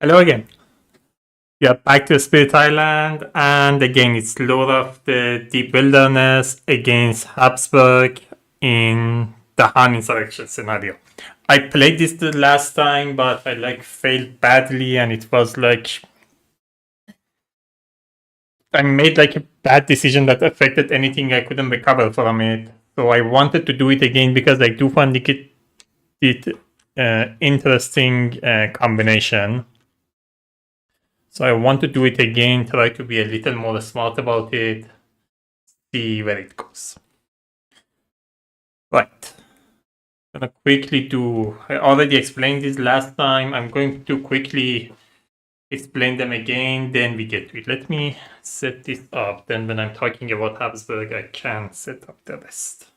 Hello again. We are back to Spirit Island, and again, it's Lord of the Deep Wilderness against Habsburg in Dahan Insurrection scenario. I played this the last time, but I failed badly, and it was I made a bad decision that affected anything I couldn't recover from it. So I wanted to do it again because I do find it interesting combination. So I want to do it again, try to be a little more smart about it, see where it goes. Right. I'm gonna quickly do, I already explained this last time. I'm going to quickly explain them again, then we get to it. Let me set this up. Then when I'm talking about Habsburg, I can set up the rest.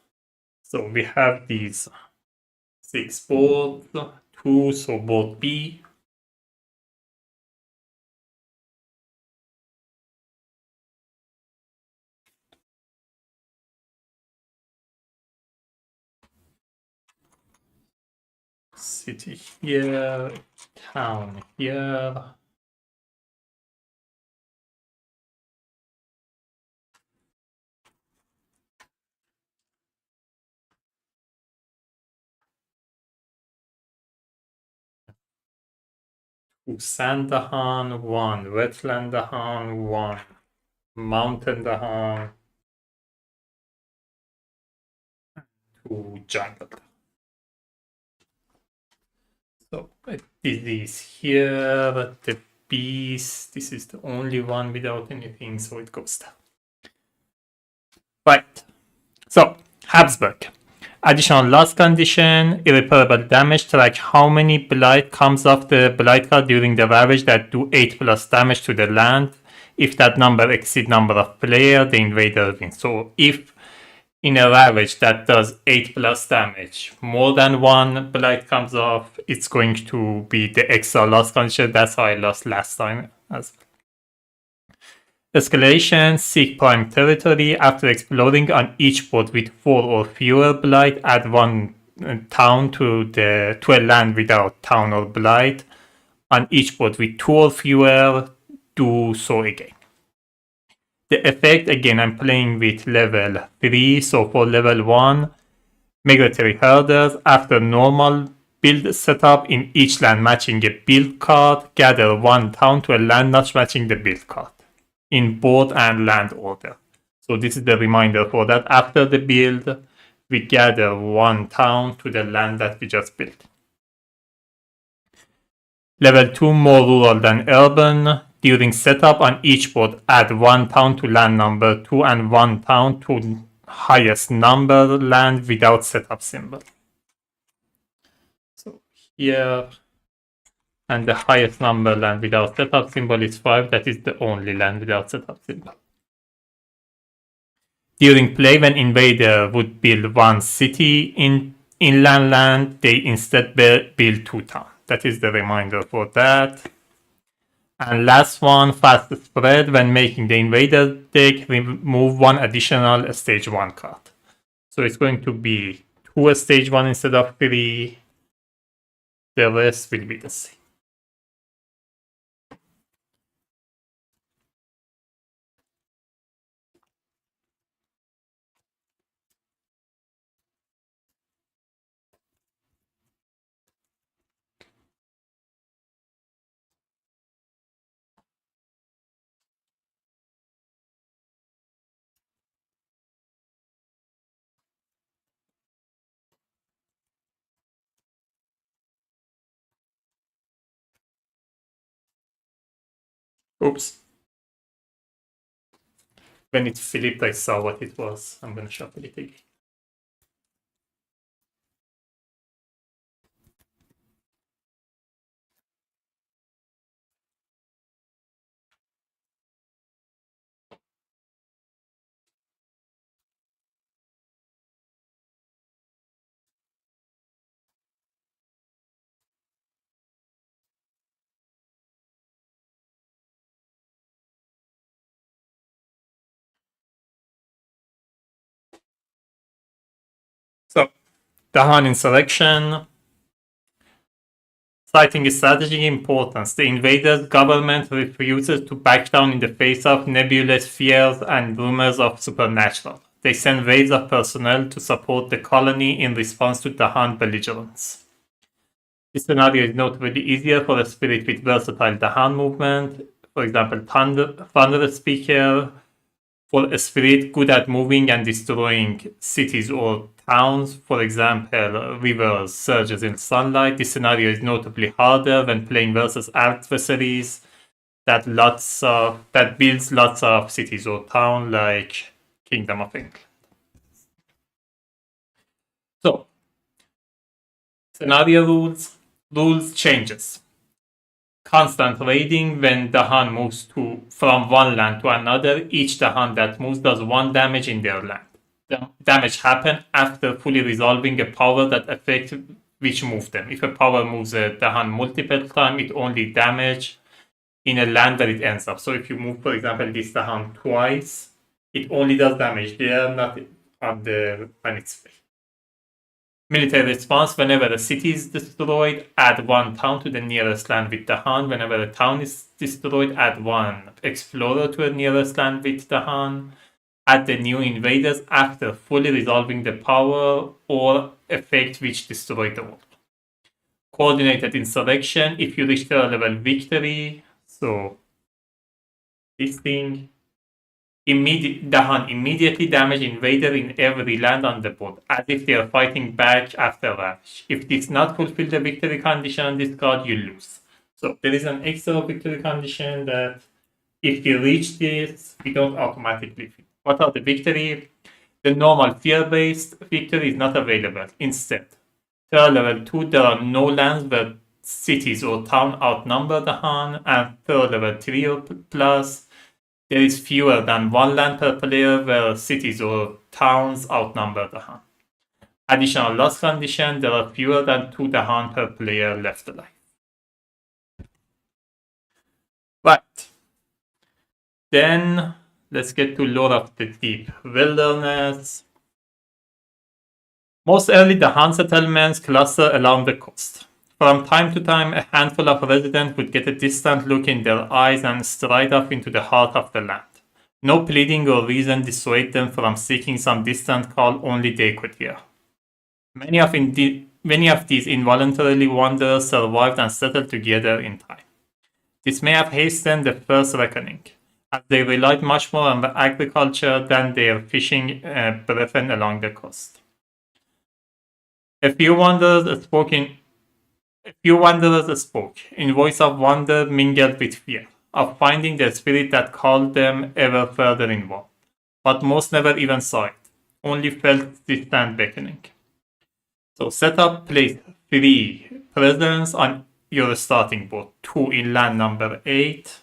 So we have these 6 boards, 2, so board B. City here, town here. Sand Dahan, 1 wetland Dahan, 1 mountain Dahan, 2 jungle. So this is here, the beast. This is the only one without anything, so it goes down. Right. So Habsburg. Additional loss condition, irreparable damage, track how many blight comes off the blight card during the ravage that do 8 plus damage to the land. If that number exceeds number of player, the invader wins. So if in a ravage that does 8 plus damage, more than 1 blight comes off, it's going to be the extra loss condition. That's how I lost last time as well. Escalation, seek prime territory. After exploring on each board with 4 or fewer blight, add 1 town to a land without town or blight. On each board with 2 or fewer, do so again. The effect, again, I'm playing with level 3, so for level 1, migratory herders, after normal build setup in each land matching a build card, gather 1 town to a land not matching the build card in board and land order. So this is the reminder for that. After the build, we gather 1 town to the land that we just built. Level 2, more rural than urban. During setup on each board, add 1 town to land number 2 and 1 town to highest number land without setup symbol. So here, and the highest number land without setup symbol is 5. That is the only land without setup symbol. During play, when invader would build 1 city in inland land, they instead build 2 towns. That is the reminder for that. And last one, fast spread. When making the invader deck, remove 1 additional stage 1 card. So it's going to be 2 stage 1 instead of 3. The rest will be the same. Oops. When it flipped, I saw what it was. I'm going to shuffle it again. So, Dahan Insurrection. citing strategic importance, the invaders' government refuses to back down in the face of nebulous fears and rumors of supernatural. They send waves of personnel to support the colony in response to Dahan belligerence. This scenario is notably easier for a spirit with versatile Dahan movement, for example, Thunder Speaker, for a spirit good at moving and destroying cities or towns, for example, rivers, surges in sunlight. This scenario is notably harder when playing versus adversaries that builds lots of cities or towns like Kingdom of England. So, scenario rules changes. Constant raiding. When Dahan moves from one land to another, each Dahan that moves does 1 damage in their land. The damage happens after fully resolving a power that affects which moved them. If a power moves a Dahan multiple times, it only damage in a land that it ends up. So if you move, for example, this Dahan twice, it only does damage there, not on its way. Military response. Whenever a city is destroyed, add 1 town to the nearest land with Dahan. Whenever a town is destroyed, add 1 explorer to the nearest land with Dahan. Add the new invaders after fully resolving the power or effect which destroyed the world. Coordinated insurrection. If you reach 3rd level victory, so this thing, Dahan immediately damage invader in every land on the board, as if they are fighting back after ravage. If this not fulfill the victory condition on this card, you lose. So there is an extra victory condition that if you reach this, we don't automatically fit. What are the victory? The normal fear-based victory is not available. Instead, 3rd level 2, there are no lands where cities or town outnumber Dahan, and 3rd level 3 or plus, there is fewer than 1 land per player where cities or towns outnumber Dahan. Additional loss condition, there are fewer than 2 Dahan per player left alive. Right. Then let's get to Lord of the Deep Wilderness. Most early Dahan settlements cluster along the coast. From time to time, a handful of residents would get a distant look in their eyes and stride off into the heart of the land. No pleading or reason dissuade them from seeking some distant call only they could hear. Many of these involuntarily wanderers survived and settled together in time. This may have hastened the first reckoning, as they relied much more on agriculture than their fishing brethren along the coast. A few wanderers spoke, in voice of wonder mingled with fear, of finding the spirit that called them ever further involved. But most never even saw it, only felt distant beckoning. So setup, place 3 presents on your starting board, 2 in land number 8,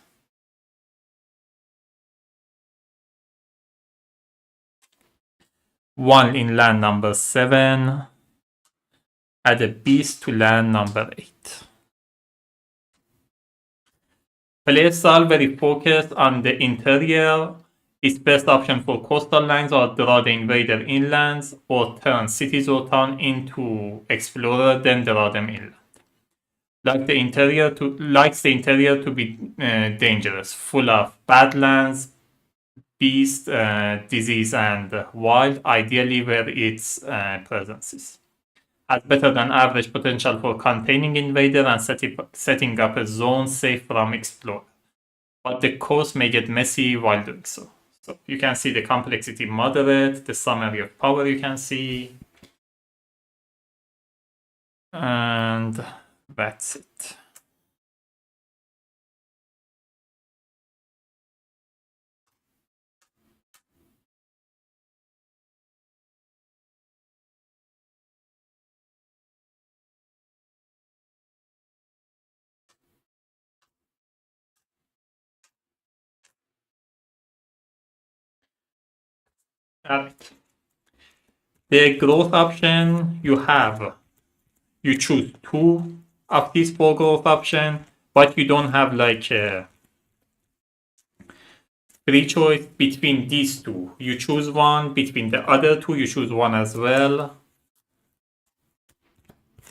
one in land number 7, add a beast to land number 8. Players are very focused on the interior. Its best option for coastal lines are draw the invader inlands or turn cities or town into explorer, then draw them inland. Likes the interior to be dangerous, full of badlands, beast, disease, and wild, ideally where its presence is. Has better than average potential for containing invader and setting up a zone safe from explorer. But the coast may get messy while doing so. So you can see the complexity moderate, the summary of power you can see. And that's it. Alright. The growth option you choose 2 of these 4 growth options, but you don't have like a free choice between these 2. You choose one, between the other 2 you choose one as well.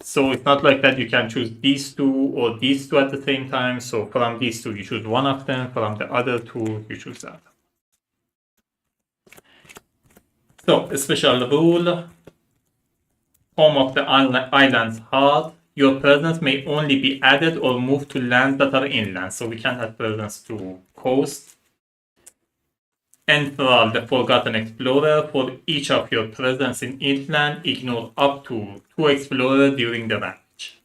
So it's not like that you can choose these two or these two at the same time. So from these two, you choose one of them. From the other two, you choose that. So a special rule, home of the island's heart. Your presence may only be added or moved to lands that are inland. So we can't add presence to coast. Enthrall the Forgotten Explorer. For each of your presence in inland, ignore up to 2 explorers during the ravage.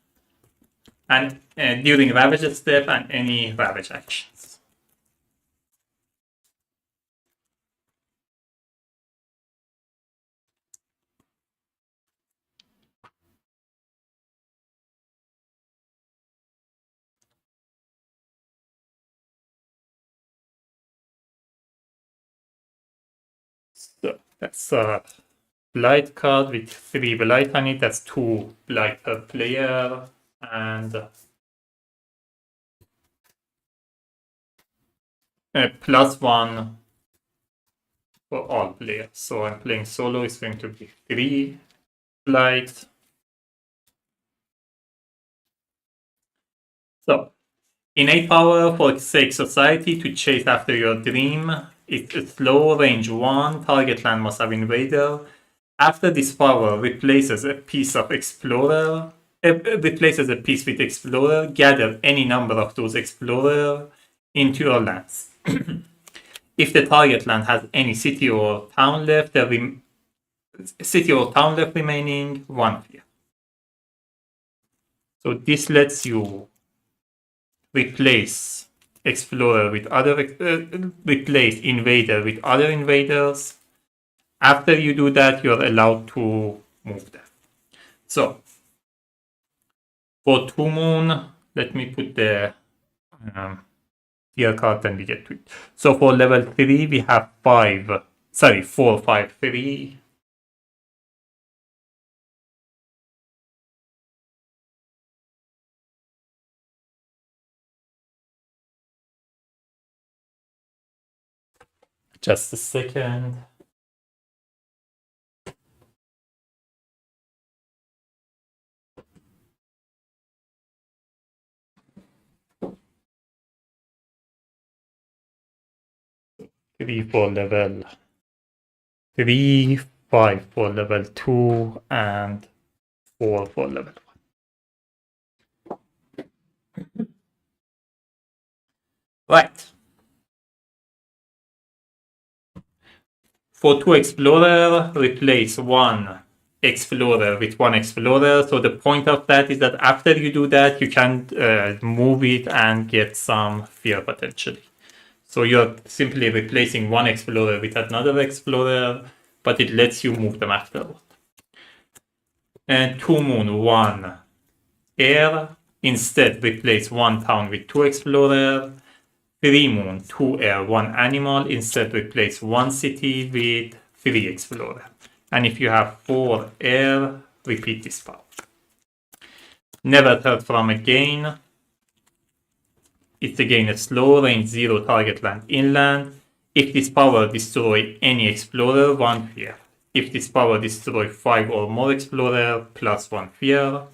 And during ravage step and any ravage actions. So that's a blight card with 3 blight on it. That's 2 blight per player. And +1 for all players. So I'm playing solo, it's going to be 3 blight. So innate power forsake society to chase after your dream. It's a slow range 1. Target land must have invader. After this power replaces a piece of explorer, replaces a piece with explorer, gather any number of those explorer into your lands. If the target land has any city or town left, remaining, 1 fear. So this lets you replace explorer with replace invader with other invaders. After you do that, you're allowed to move them. So for 2 moon, let me put the tier card and we get to it. So for level 3, we have 4, 5, 3. Just a second. Three for level 3, 5 for level 2, and 4 for level 1. Right. For 2 explorer, replace 1 explorer with 1 explorer. So the point of that is that after you do that, you can move it and get some fear potentially. So you're simply replacing 1 explorer with another explorer, but it lets you move them afterward. And 2 moon, 1 air. Instead, replace 1 town with 2 explorer. 3 moon, 2 air, 1 animal. Instead, replace 1 city with 3 explorer. And if you have 4 air, repeat this power. Never heard from again. It's again a slow range 0 target land inland. If this power destroy any explorer, 1 fear. If this power destroy 5 or more explorer, +1 fear.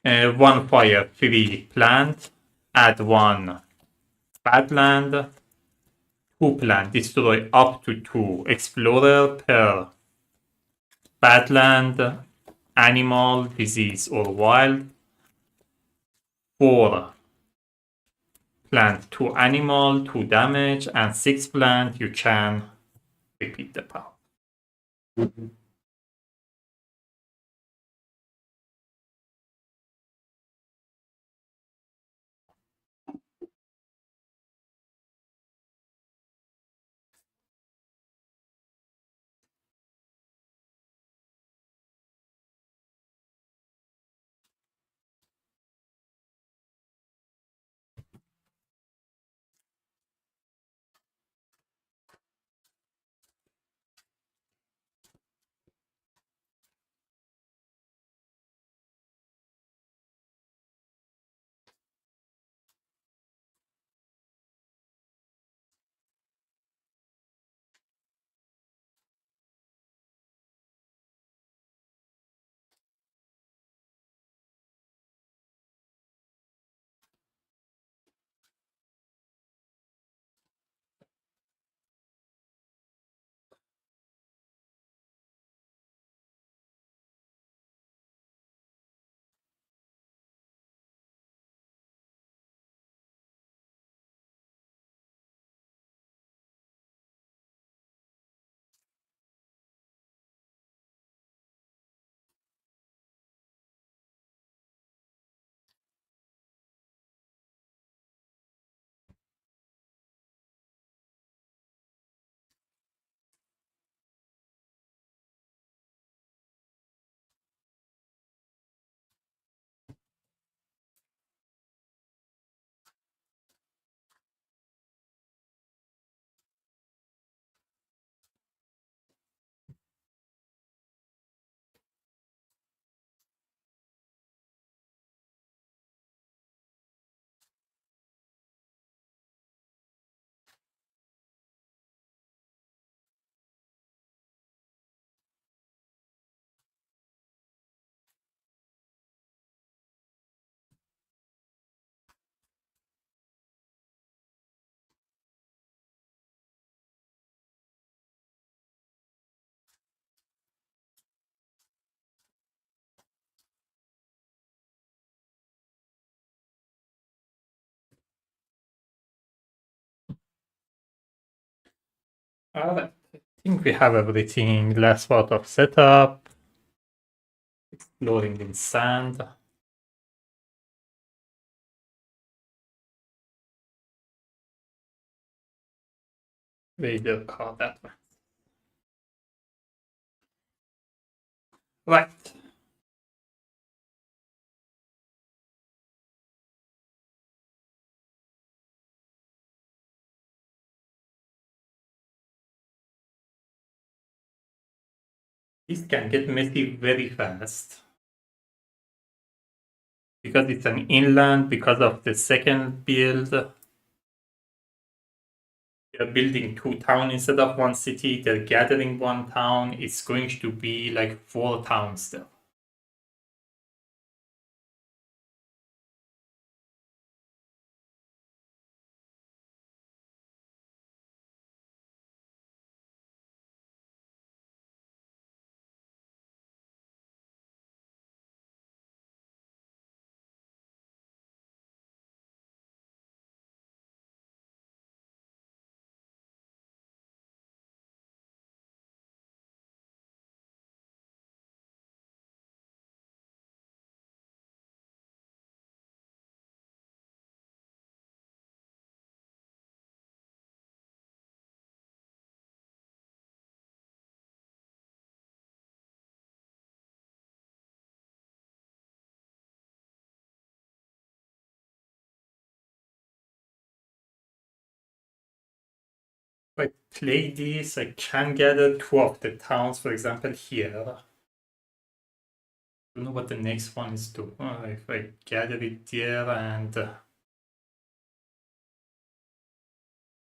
1 fire, 3 plant. Add 1 badland. 2 plant, destroy up to 2 explorer per badland, animal, disease, or wild. 4 plant, 2 animal, 2 damage, and 6 plant, you can repeat the power. Alright, I think we have everything. Last part of setup. Exploring in sand. Raider card that one. Right. This can get messy very fast. Because it's an inland, because of the second build, they're building 2 towns instead of 1 city. They're gathering 1 town. It's going to be like 4 towns there. If I play this, I can gather 2 of the towns, for example, here. I don't know what the next one is doing. If I gather it there and the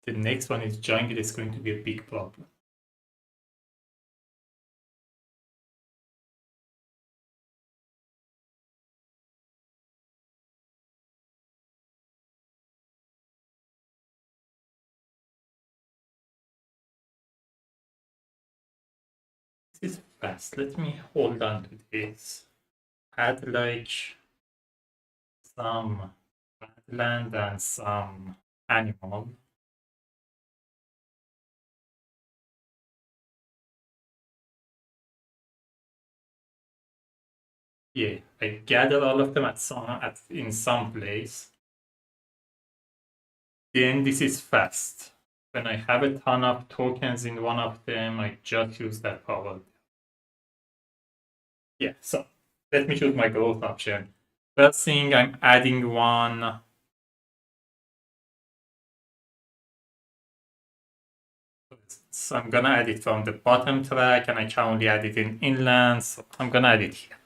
next one is jungle, it's going to be a big problem. This is fast. Let me hold on to this. Add like some land and some animal. Yeah, I gather all of them in some place. Then this is fast. When I have a ton of tokens in one of them, I just use that power. Yeah, so let me choose my growth option. First thing, I'm adding one. So I'm gonna add it from the bottom track, and I can only add it in inland, so I'm gonna add it here.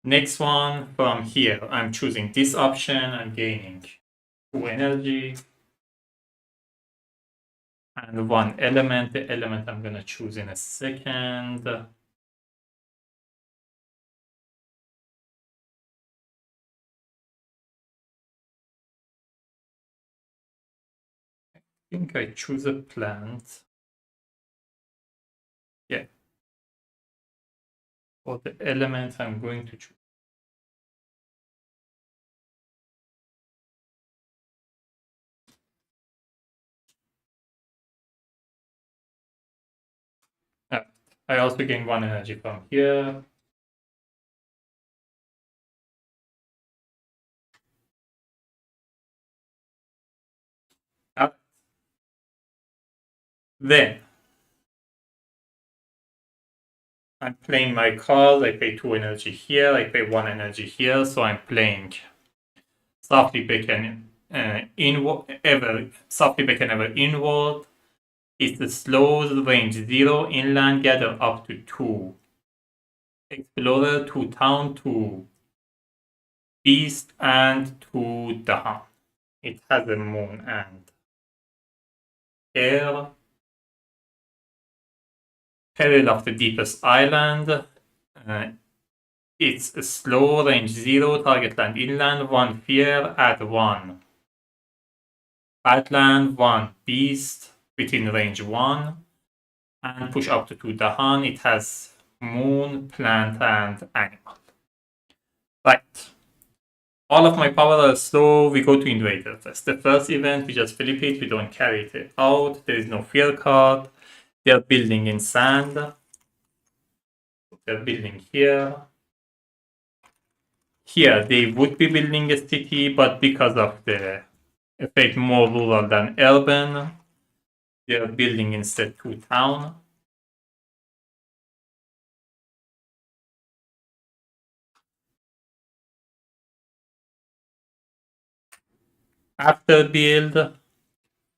Next one, from here, I'm choosing this option. I'm gaining 2 energy and 1 element. The element I'm gonna choose in a second. I think I choose a plant. Yeah. For the element, I'm going to choose. I also gain 1 energy from here. Then I'm playing my card. I pay 2 energy here. I pay 1 energy here. So I'm playing softly beckon softly beckon ever inward. It's the slows range 0 inland gather up to 2. Explorer to town to beast and to Dahan. It has a moon and air. Peril of the deepest island. It's a slow range 0 target land inland 1 fear add 1. Badland 1 beast within range 1 and push up to 2 Dahan. It has moon, plant, and animal. Right. All of my power are slow. We go to Invader first. The first event, we just flip it. We don't carry it out. There is no fear card. They're building in sand. They're building here. Here, they would be building a city, but because of the effect more rural than urban, they're building instead 2 town. After build,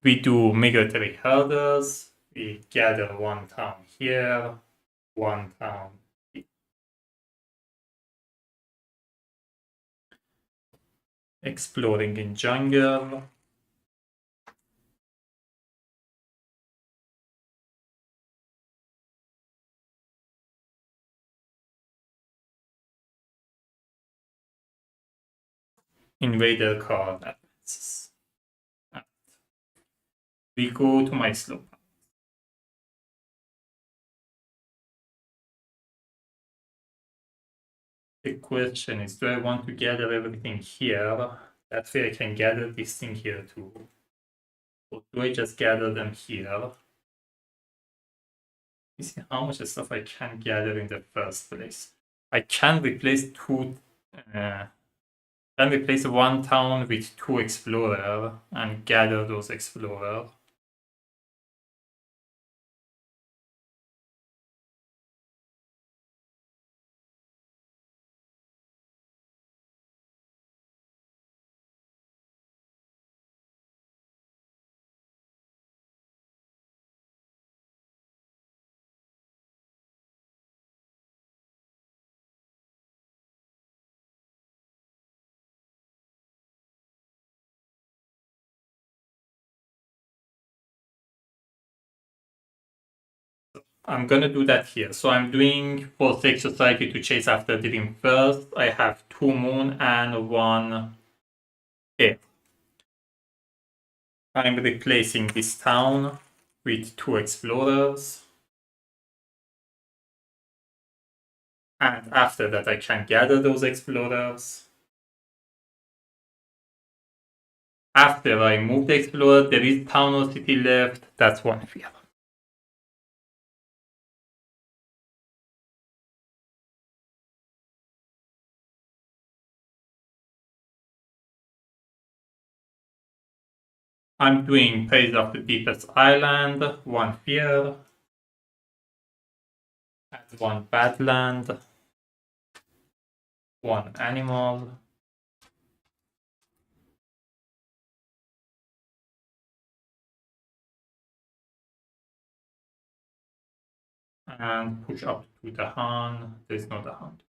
we do migratory herders. We gather 1 town here, 1 town here. Exploring in jungle. Invader card advances. We go to my slope. The question is, do I want to gather everything here? That way I can gather this thing here too. Or do I just gather them here? You see how much stuff I can gather in the first place. I can replace can replace 1 town with 2 explorer and gather those explorer. I'm gonna do that here. So I'm doing for Sex Society to chase after Dream first. I have 2 moon and 1 air. I'm replacing this town with 2 explorers. And after that I can gather those explorers. After I move the explorer, there is town or city left. That's 1 fear. I'm doing Praise of the Deepest Island, 1 fear. Add 1 badland. 1 animal. And push up to Dahan. There's no Dahan.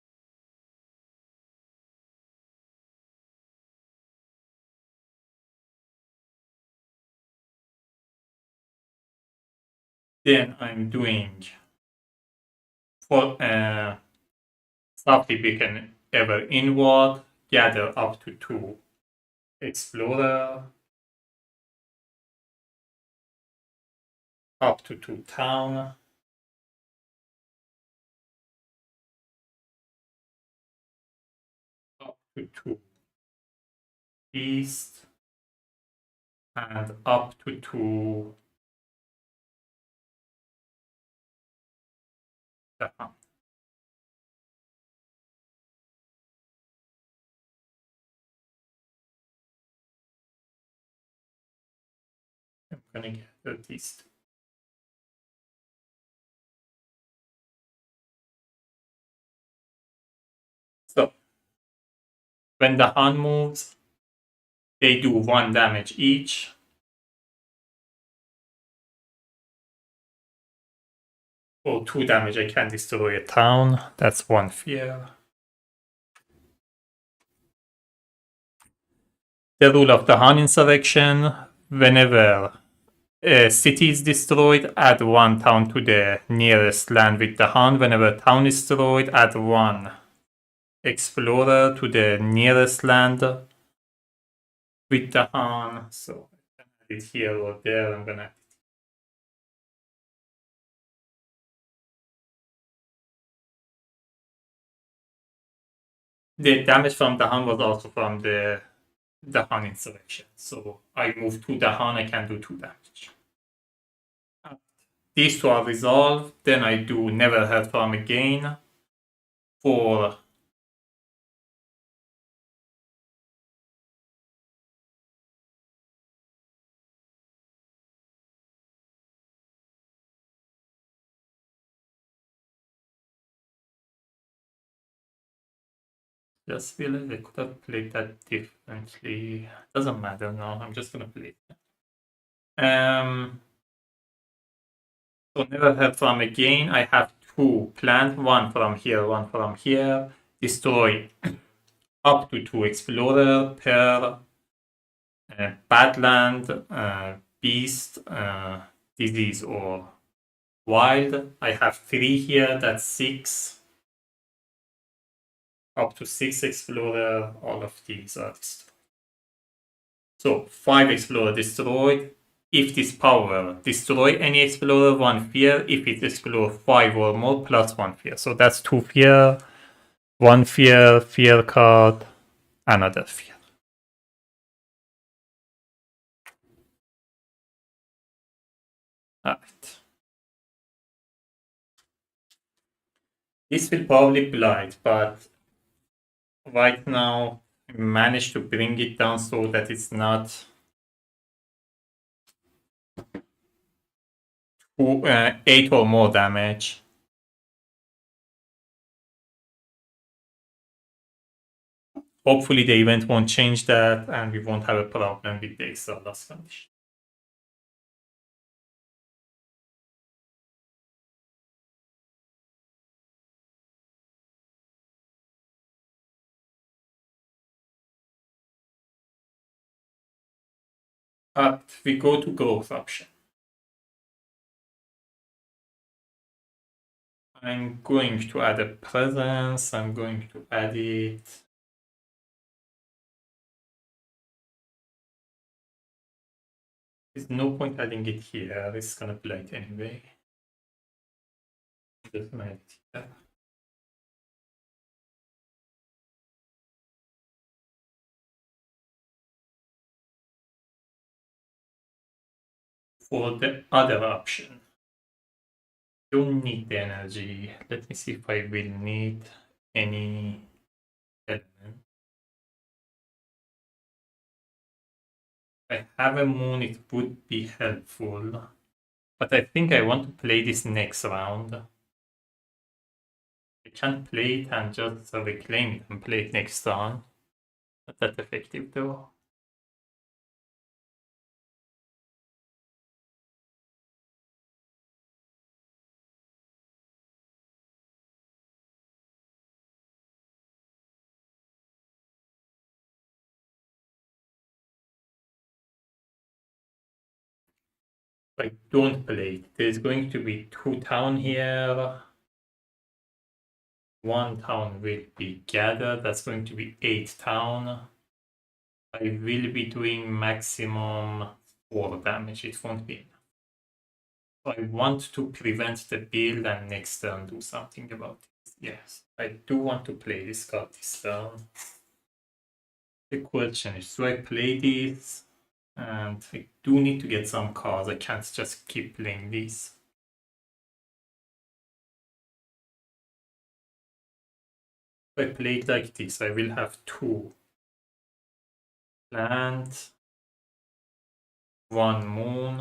Then I'm doing for softly beacon ever inward, gather up to 2 explorer, up to 2 town, up to 2 east, and up to 2 Dahan. I'm gonna gather these 2. So when the Han moves, they do 1 damage each. For 2 damage, I can destroy a town. That's 1 fear. The rule of the Han Insurrection: whenever a city is destroyed, add 1 town to the nearest land with the Han. Whenever a town is destroyed, add 1 explorer to the nearest land with the Han. So I can add it here or there. I'm gonna. The damage from Dahan was also from the Dahan Insurrection. So I move to Dahan, I can do 2 damage. These two are resolved, then I do Never Heard From Again for just realized I could have played that differently. Doesn't matter now, I'm just gonna play it. So Never Heard From Again, I have 2 planned, one from here, one from here. Destroy up to 2 explorer per badland, beast, disease, or wild. I have 3 here, that's 6. Up to 6 explorer, all of these are destroyed. So 5 explorer destroyed. If this power destroy any explorer, 1 fear. If it explore 5 or more, plus 1 fear. So that's 2 fear, 1 fear, fear card, another fear. Alright. This will probably blight, but right now I managed to bring it down so that it's not 8 or more damage. Hopefully the event won't change that and we won't have a problem with the extra loss condition. We go to growth option. I'm going to add a presence. I'm going to add it. There's no point adding it here. It's gonna blight anyway. Just gonna add it here. For the other option, don't need the energy. Let me see if I will need any element. If I have a moon, it would be helpful. But I think I want to play this next round. I can't play it and just reclaim it and play it next round. Not that effective though. I don't play it. There's going to be 2 town here. 1 town will be gathered. That's going to be 8 town. I will be doing maximum 4 damage. It won't be enough. So I want to prevent the build and next turn do something about it. Yes, I do want to play this card this turn. The question is, do I play this? And I do need to get some cards. I can't just keep playing these. If I play it like this, I will have 2 land, 1 moon,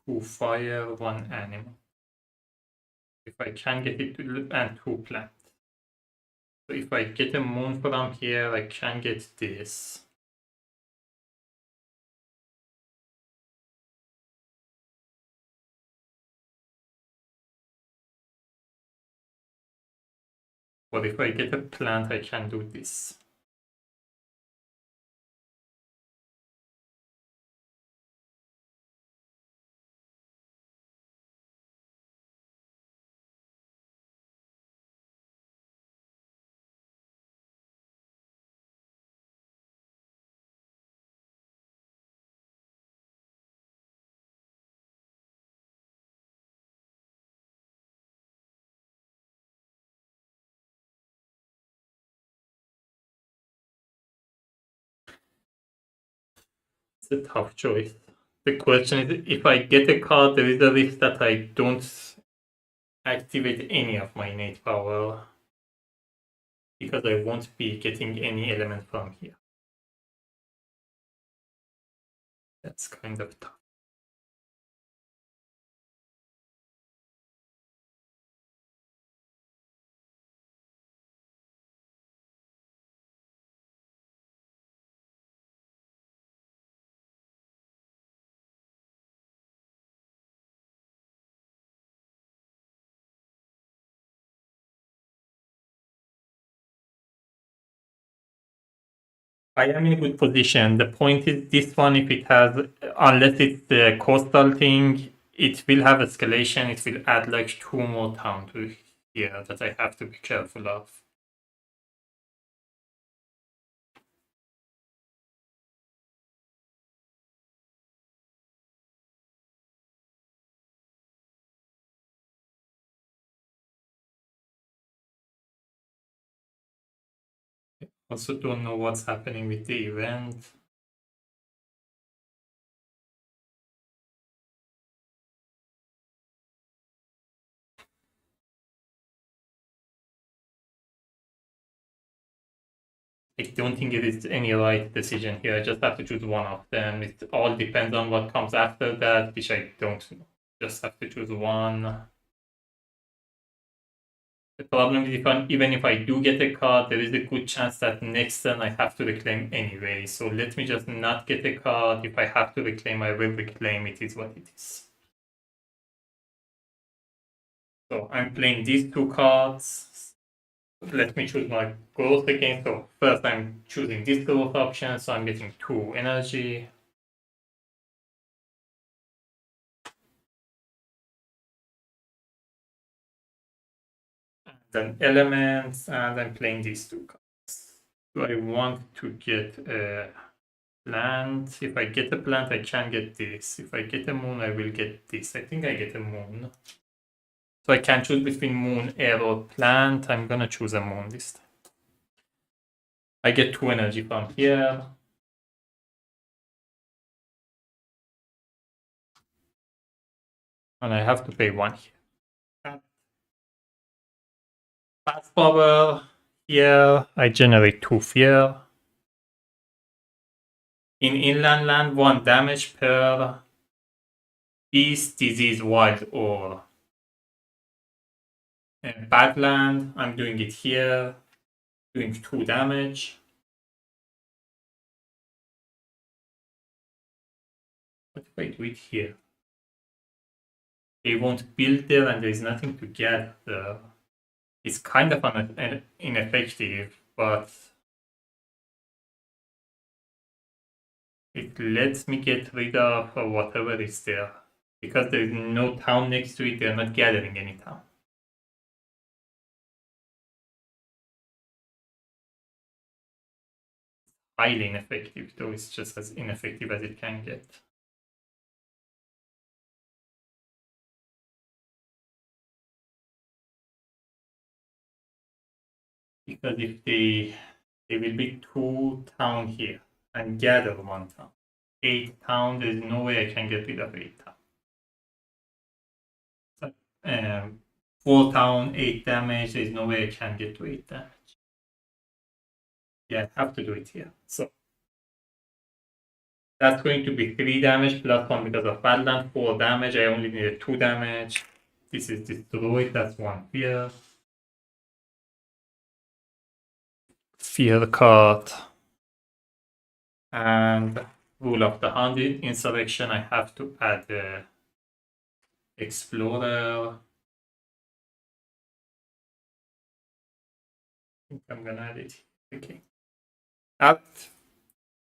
2 fire, 1 animal. If I can get it to, and 2 plant. So if I get a moon from here, I can get this. Or if I get a plant, I can do this. It's a tough choice. The question is, if I get a card, there is a risk that I don't activate any of my innate power because I won't be getting any element from here. That's kind of tough. I am in a good position. The point is this one, if it has, unless it's the coastal thing, it will have escalation. It will add like 2 more towns to here that I have to be careful of. Also don't know what's happening with the event. I don't think it is any right decision here. I just have to choose one of them. It all depends on what comes after that, which I don't know. Just have to choose one. The problem is even if I do get a card, there is a good chance that next turn I have to reclaim anyway. So let me just not get a card. If I have to reclaim, I will reclaim. It is what it is. So I'm playing these 2 cards. Let me choose my growth again. So first I'm choosing this growth option. So I'm getting 2 energy. Then elements, and I'm playing these 2 cards. Do I want to get a plant? If I get a plant, I can get this. If I get a moon, I will get this. I think I get a moon. So I can choose between moon, air, or plant. I'm gonna choose a moon this time. I get 2 energy from here. And I have to pay 1 here. Fast power here. I generate 2 fear. In inland land, 1 damage per beast, disease, wild, or Badland. I'm doing it here, doing 2 damage. What if I do it here? They won't build there and there's nothing to get there. It's kind of ineffective, but it lets me get rid of whatever is there. Because there's no town next to it, they're not gathering any town. Highly ineffective, though it's just as ineffective as it can get. Because if they will be 2 town here and gather 1 town. 8 town, there's no way I can get rid of 8 town. 4 town, 8 damage, there's no way I can get to 8 damage. Yeah, I have to do it here. So that's going to be 3 damage plus 1 because of Badland, 4 damage. I only needed 2 damage. This is destroyed, that's 1 fear. Fear card. And rule of the Dahan Insurrection, I have to add the Explorer. I think I'm gonna add it. Okay. At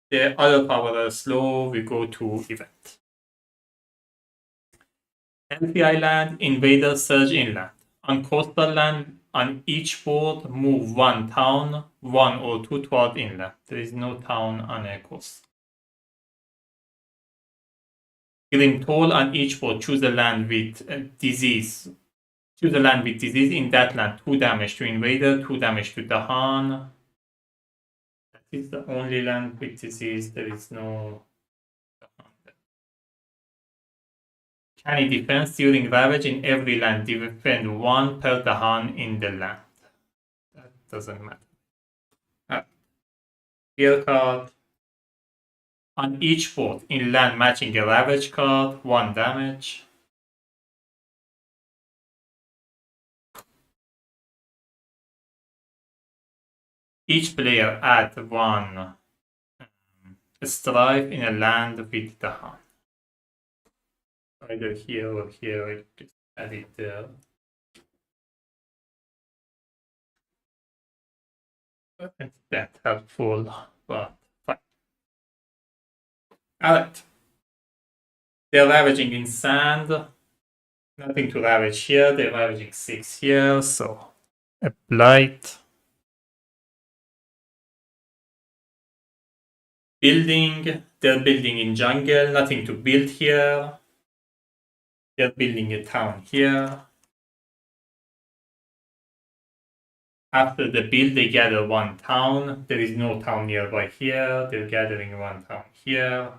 the other power slow, we go to event. Healthy Island, invaders surge inland. On coastal land, on each board, move 1 town, 1 or 2 toward inland. There is no town on a coast. Grim Toll on each board, choose a land with disease. Choose a land with disease. In that land, 2 damage to invader, 2 damage to Dahan. That is the only land with disease. There is no Any defense during ravage in every land. Defend 1 per Dahan in the land. That doesn't matter. Here card. On each fort in land matching a ravage card, 1 damage. Each player add 1 strife in a land with Dahan. Either here or here, I'll just add it there. It's that helpful, but fine. Alright. They're ravaging in sand. Nothing to ravage here. They're ravaging 6 here, so a blight. Building. They're building in jungle. Nothing to build here. They're building a town here. After the build, they gather 1 town. There is no town nearby here. They're gathering 1 town here.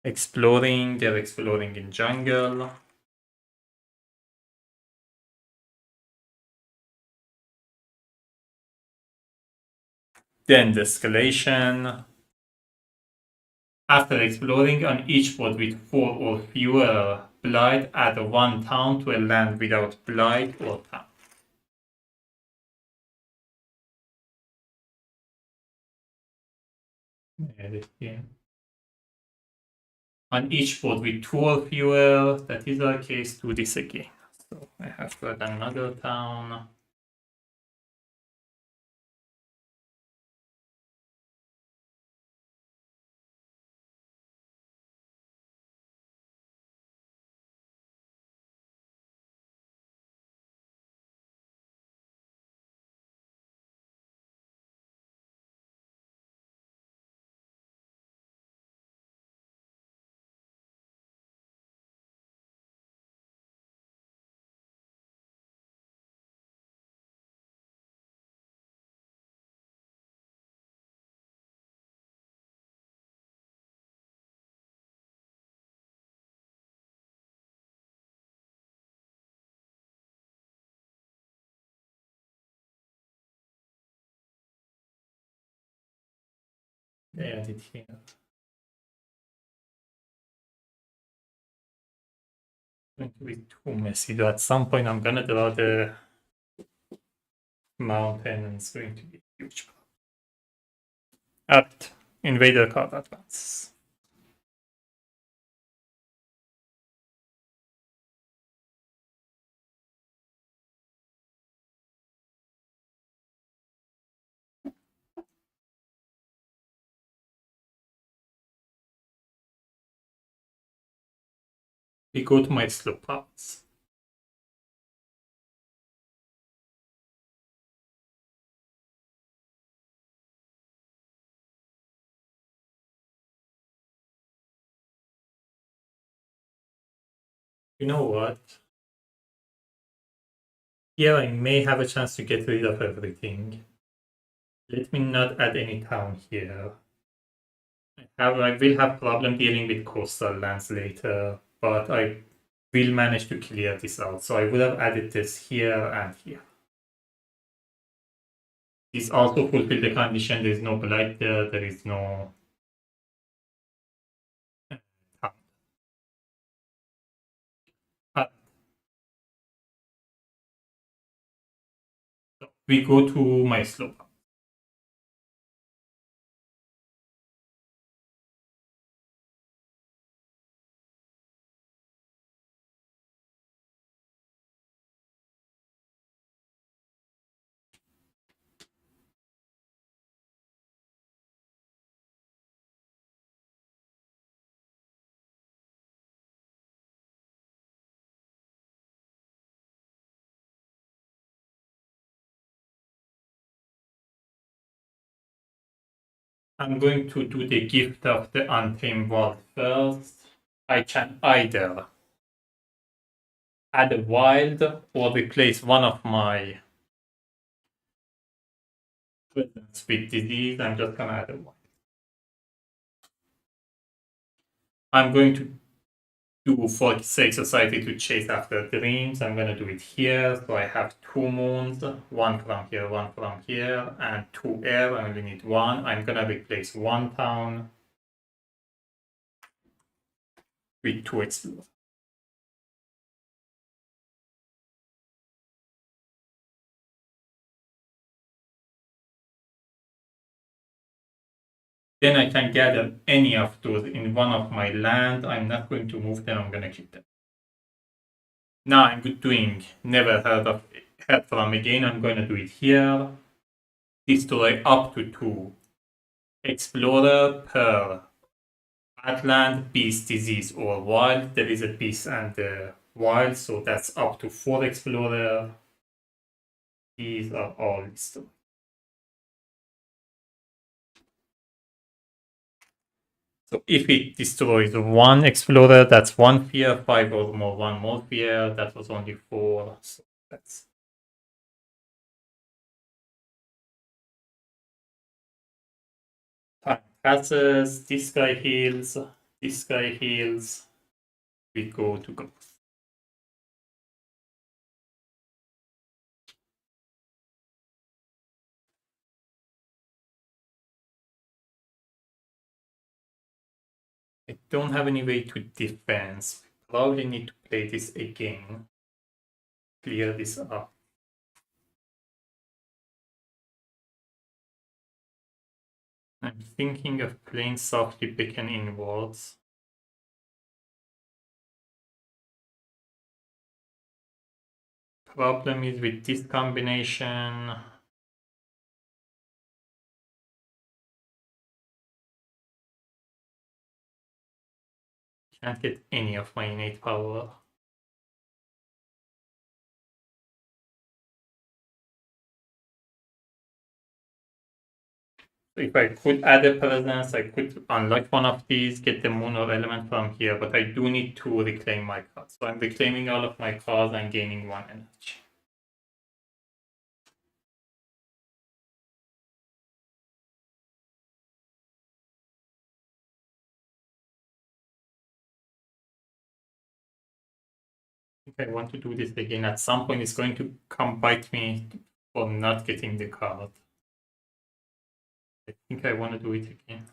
Exploring. They're exploring in jungle. Then the escalation. After exploring on each port with 4 or fewer blight, add 1 town to a land without blight or town. On each port with 2 or fewer, that is our case, do this again. So I have to add another town. They add it here. Going to be too messy. Though at some point, I'm gonna draw the mountain, and it's going to be huge. At invader card advance. We go to my slow parts. You know what? Here I may have a chance to get rid of everything. Let me not add any town here. I will have problem dealing with coastal lands later, but I will manage to clear this out. So I would have added this here and here. This also fulfill the condition. There is no blight there. There is no town. So we go to my slope. I'm going to do the gift of the untamed world first. I can either add a wild or replace one of my presents with disease. I'm just gonna add a wild. I'm going to do for sake society to chase after dreams. I'm gonna do it here. So I have 2 moons, one from here, one from here, and 2 air. I only need one. I'm gonna replace 1 town with 2 explorers. Then I can gather any of those in one of my land. I'm not going to move them, I'm gonna keep them. Now I'm doing never heard from again. I'm gonna do it here. Destroy up to 2 explorer per Badland, beast, disease, or wild. There is a beast and a wild, so that's up to 4 explorer. These are all destroyed. So if it destroys 1 explorer, that's 1 fear, 5 or more, 1 more fear. That was only 4. So that's time passes. This guy heals. This guy heals. We go to growth. I don't have any way to defense. Probably need to play this again. Clear this up. I'm thinking of playing softly beacon inwards. Problem is with this combination. Can't get any of my innate power. If I could add a presence, I could unlock one of these, get the moon or element from here, but I do need to reclaim my cards. So I'm reclaiming all of my cards and gaining 1 energy. I think I want to do this again. At some point, it's going to come bite me for not getting the card. I think I want to do it again.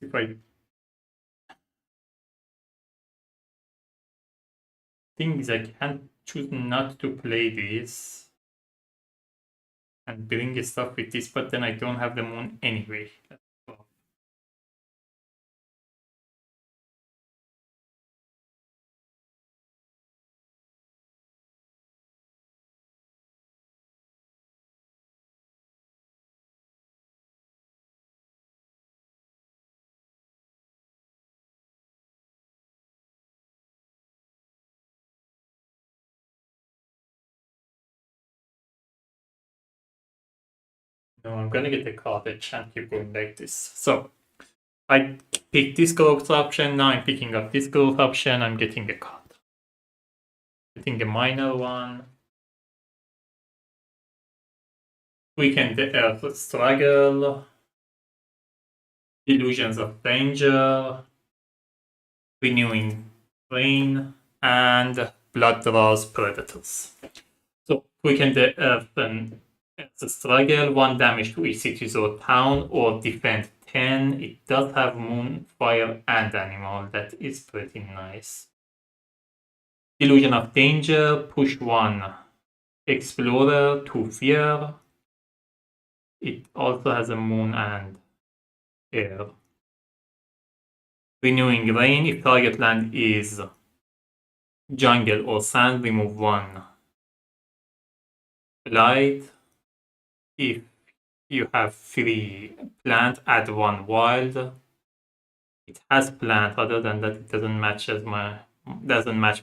If I thing is, I can choose not to play this and bring stuff with this, but then I don't have the moon anyway. No, I'm gonna get the card. I can't keep going like this. So I pick this growth option. Now I'm picking up this growth option. I'm getting the card. Getting a minor one. Weaken the earth struggle. Illusions of danger. Renewing rain. And blood draws predators. So weaken the earth and struggle. 1 damage to each city or town, or defend 10. It does have moon, fire, and animal. That is pretty nice. Illusion of danger. Push 1 explorer to fear. It also has a moon and air. Renewing rain. If target land is jungle or sand, remove 1 blight. If you have 3 plant, add 1 wild. It has plant. Other than that, it doesn't match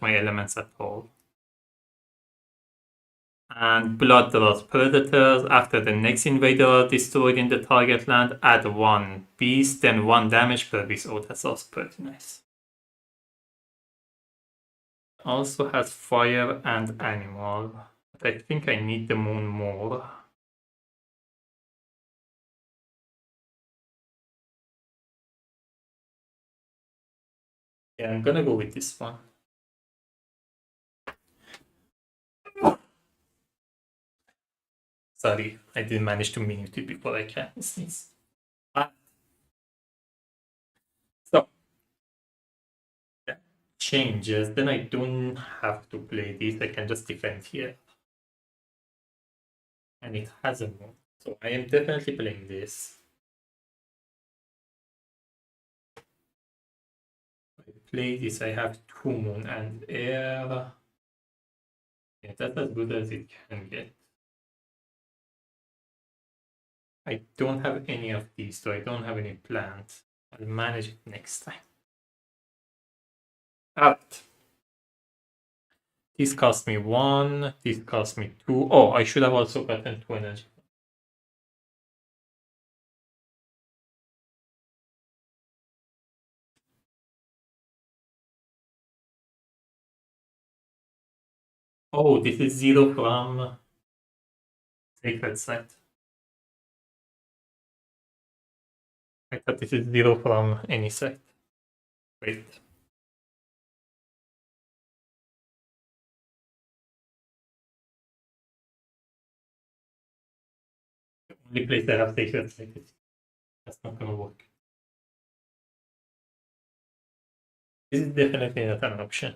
my elements at all. And blood draws predators. After the next invader are destroyed in the target land, add 1 beast, then 1 damage per beast. Oh, that's also pretty nice. Also has fire and animal. But I think I need the moon more. Yeah, I'm gonna go with this one. Sorry, I didn't manage to mute it before I can sneeze. So, yeah, changes. Then I don't have to play this. I can just defend here. And it has a moon. So I am definitely playing this. I play this, I have 2 moon and air. Yeah, that's as good as it can get. I don't have any of these, so I don't have any plants. I'll manage it next time. Alright. This cost me 1, this cost me 2. Oh, I should have also gotten 2 energy. Oh, this is 0 from Sacred Site. I thought this is 0 from any site. Wait. The only place I have Sacred Site is. That's not gonna work. This is definitely not an option.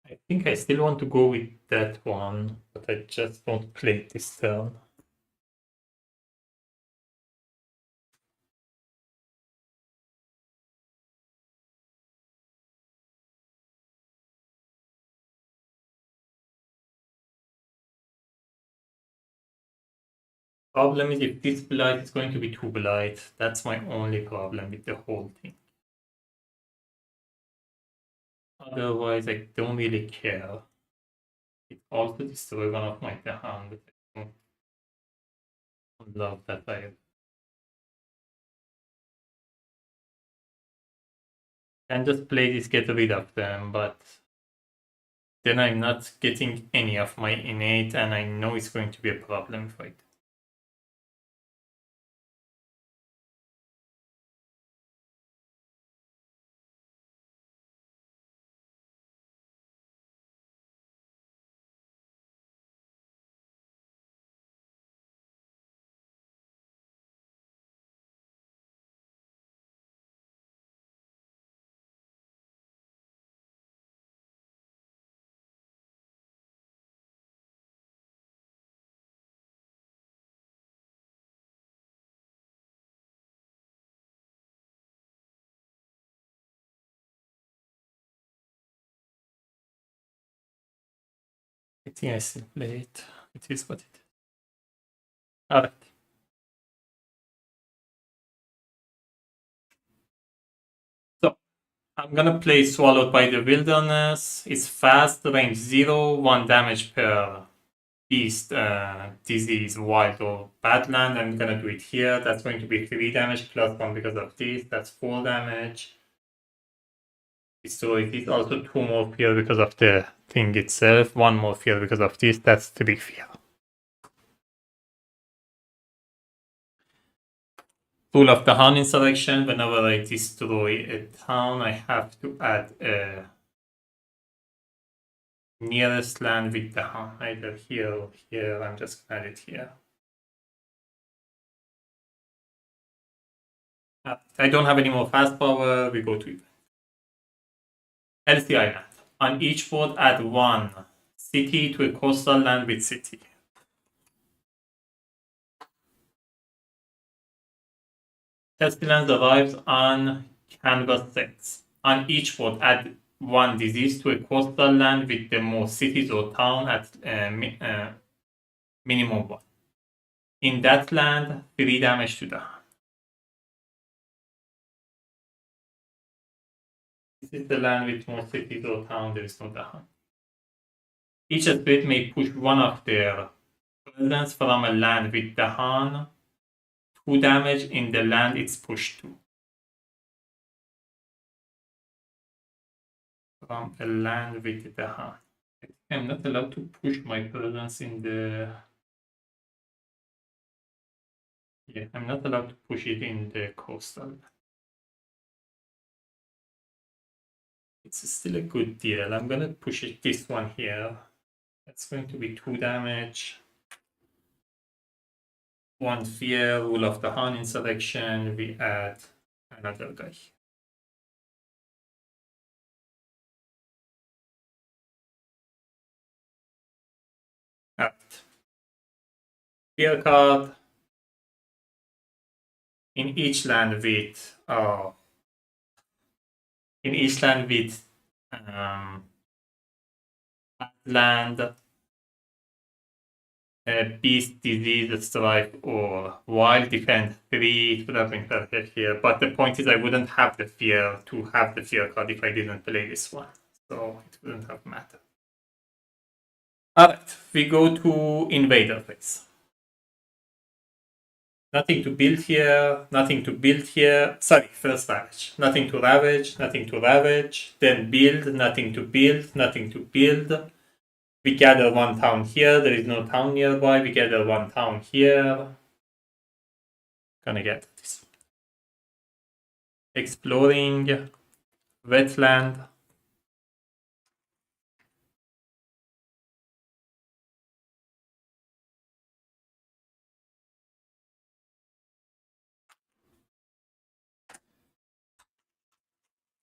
I think I still want to go with that one, but I just won't play it this turn. Problem is if this blight is going to be 2 blight, that's my only problem with the whole thing. Otherwise, I don't really care. It also destroys one of my Dahan, but I don't love that I can just play this, get rid of them, but then I'm not getting any of my innate, and I know it's going to be a problem for it. I think I still play it. It is what it is. Alright. So I'm gonna play Swallowed by the Wilderness. It's fast, range 0, 1 damage per beast, disease, wild, or badland. I'm gonna do it here. That's going to be 3 damage plus 1 because of this. That's 4 damage. So it is also 2 more fear because of the thing itself, 1 more fear because of this. That's 3 fear. Rule of the Han Insurrection. Whenever I destroy a town, I have to add a nearest land with the Han, either here or here. I'm just gonna add it here. I don't have any more fast power. We go to it. Healthy Island. On each board, add 1 city to a coastal land with city. Pestilence arrives on canvas 6. On each port, add one disease to a coastal land with the most cities or town at minimum one. In that land, 3 damage to Dahan. This is the land with more cities or town, there is no Dahan. Each state may push one of their presidents from a land with Dahan 2 damage in the land it's pushed to. From a land with Dahan. I'm not allowed to push my presence in the... Yeah, I'm not allowed to push it in the coastal. It's still a good deal. I'm gonna push it this one here. That's going to be 2 damage. 1 fear, rule of the Han insurrection. We add another guy. Act. Fear card. In each land with land, beast, disease, strife, or wild defend 3. It would have been perfect here, but the point is I wouldn't have the fear to have the fear card if I didn't play this one, so it wouldn't have mattered. Alright, we go to invader phase. Nothing to build here, nothing to build here. Sorry, first ravage. Nothing to ravage, nothing to ravage. Then build, nothing to build, nothing to build. We gather 1 town here, there is no town nearby. We gather 1 town here. Gonna get this. Exploring, wetland.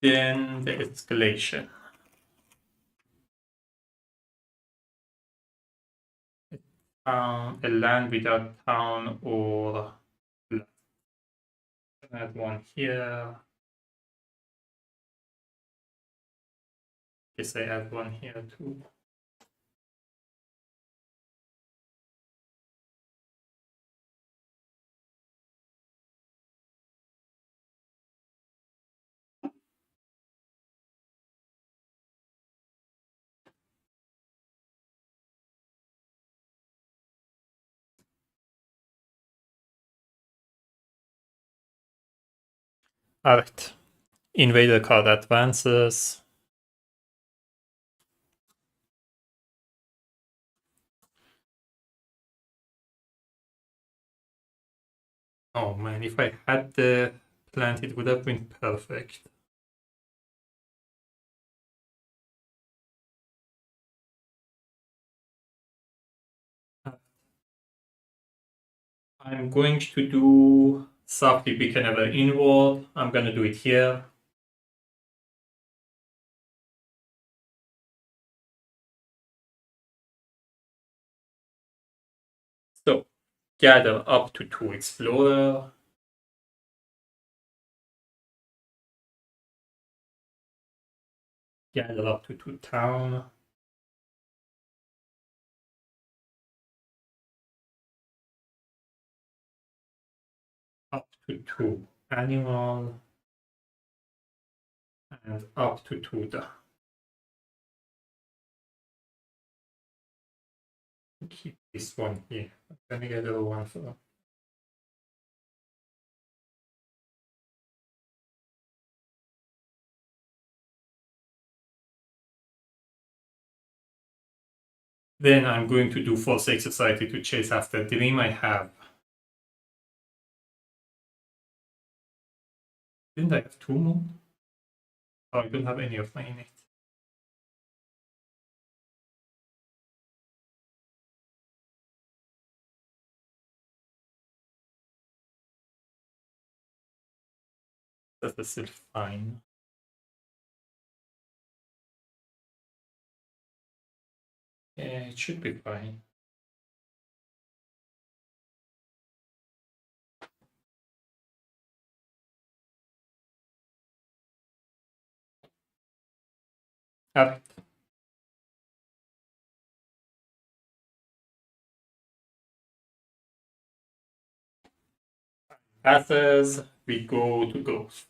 Then the escalation. A land without town or land. Add 1 here. Guess I add 1 here too. Alright. Invader card advances. Oh man, if I had the plant, it would have been perfect. I'm going to do softly beacon ever inward. I'm gonna do it here. So gather up to 2 explorer. Gather up to 2 town. Up to 2 animal. And up to 2 the. Keep this one here. I'm gonna gather 1 for. Then I'm going to do Force Society to chase after dream I have. Didn't I have 2 more? Oh, I don't have any of my innate. That's still fine. Yeah, it should be fine. Up. Passes, we go to ghost.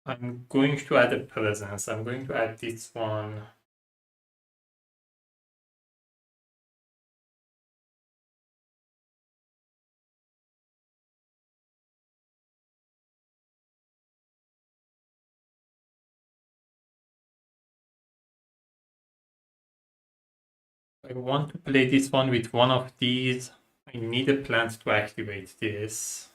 I'm going to add a presence. I'm going to add this one. I want to play this one with one of these. I need a plant to activate this.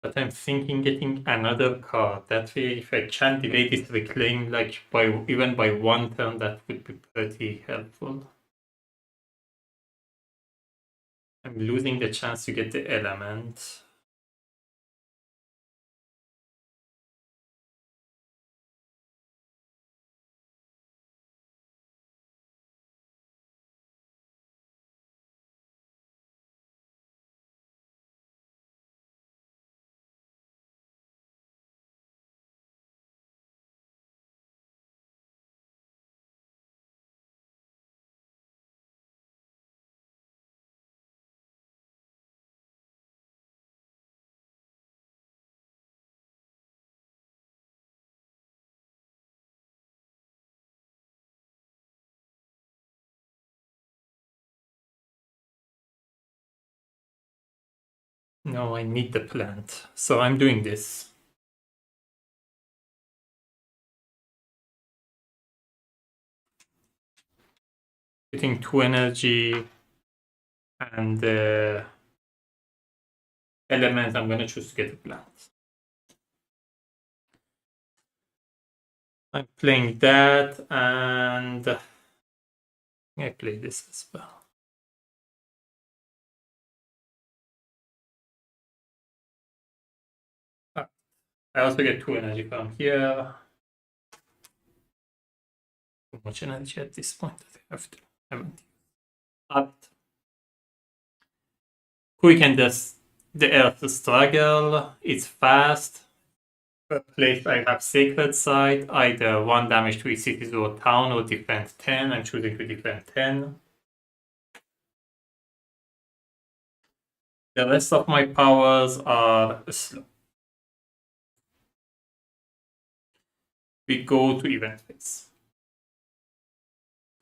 But I'm thinking getting another card. That way, if I can delay this reclaim like by even by one turn, that would be pretty helpful. I'm losing the chance to get the element. No, I need the plant. So I'm doing this. Getting 2 energy and the element, I'm gonna choose to get a plant. I'm playing that and I play this as well. I also get 2 energy from here. Too much energy at this point that I have to haven't. But quick and the earth struggle. It's fast. Per place I have sacred site, either 1 damage to each cities or town or defend 10. I'm choosing to defend 10. The rest of my powers are slow. We go to event phase.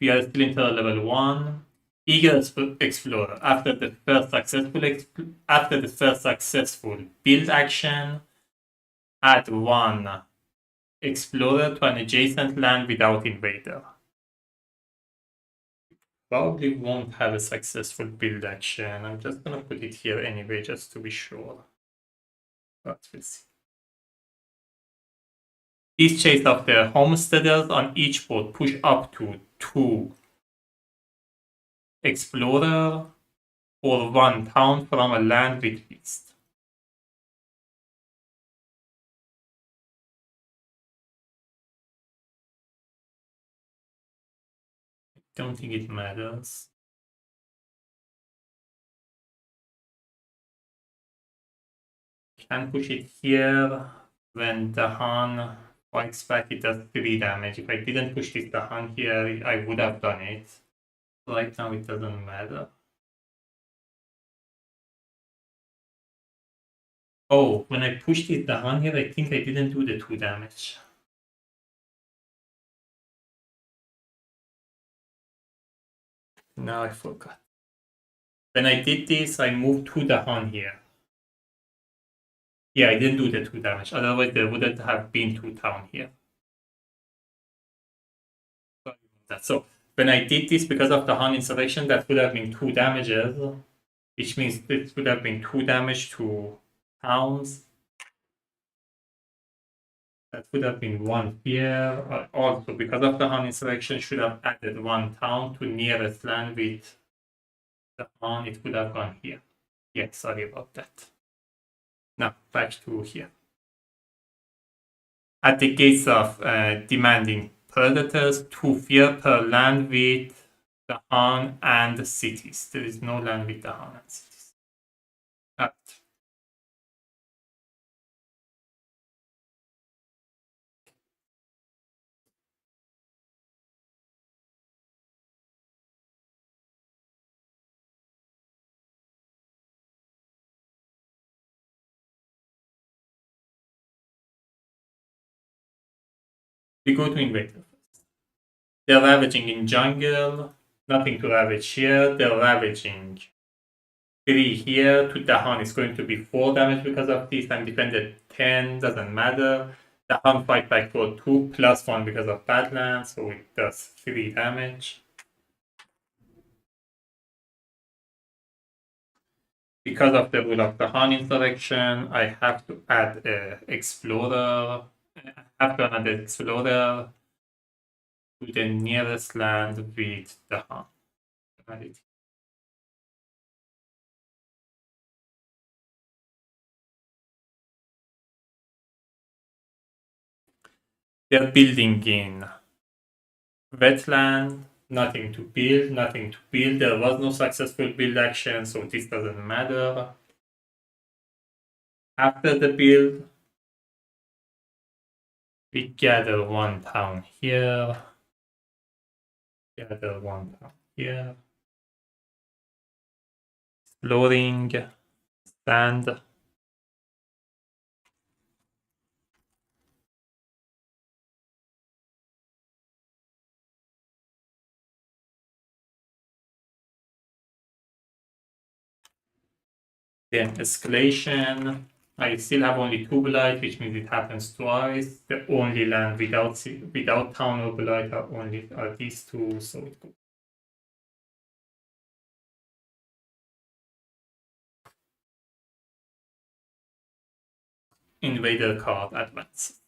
We are still into level 1. Eager Explorer. After the first successful build action, add 1 Explorer to an adjacent land without invader. Probably won't have a successful build action. I'm just gonna put it here anyway, just to be sure. But we'll see. Each chase of the homesteaders on each board push up to 2 Explorer or 1 town from a land with beast. I don't think it matters. Can push it here. When Dahan fights back, it does 3 damage. If I didn't push this Dahan here, I would have done it. Right now, it doesn't matter. Oh, when I pushed it Dahan here, I think I didn't do the 2 damage. Now I forgot. When I did this, I moved 2 Dahan here. Yeah, I didn't do the 2 damage. Otherwise, there wouldn't have been 2 town here. So when I did this, because of the Han Insurrection, that would have been 2 damages, which means this would have been 2 damage to towns. That would have been one here. Also, because of the Han insurrection, should have added one town to nearest land with the Han. It would have gone here. Yeah, sorry about that. Now, back to here. At the gates of demanding predators, 2 fear per land with the Han and the cities. There is no land with the Han and cities. Right. We go to invader. They're ravaging in jungle. Nothing to ravage here. They're ravaging 3 here. To Dahan is going to be 4 damage because of this. I'm defended 10. Doesn't matter. Dahan fight back for 2 plus 1 because of Badlands. So it does 3 damage. Because of the rule of the Han insurrection, I have to add an explorer. I have to add an explorer to the nearest land with the Han. They're building in wetland, nothing to build, nothing to build. There was no successful build action, so this doesn't matter. After the build, we gather one town here, gather one town here, exploring, sand. Then escalation. I still have only 2 blight, which means it happens twice. The only land without town or blight are these two, so it goes. Invader card advance.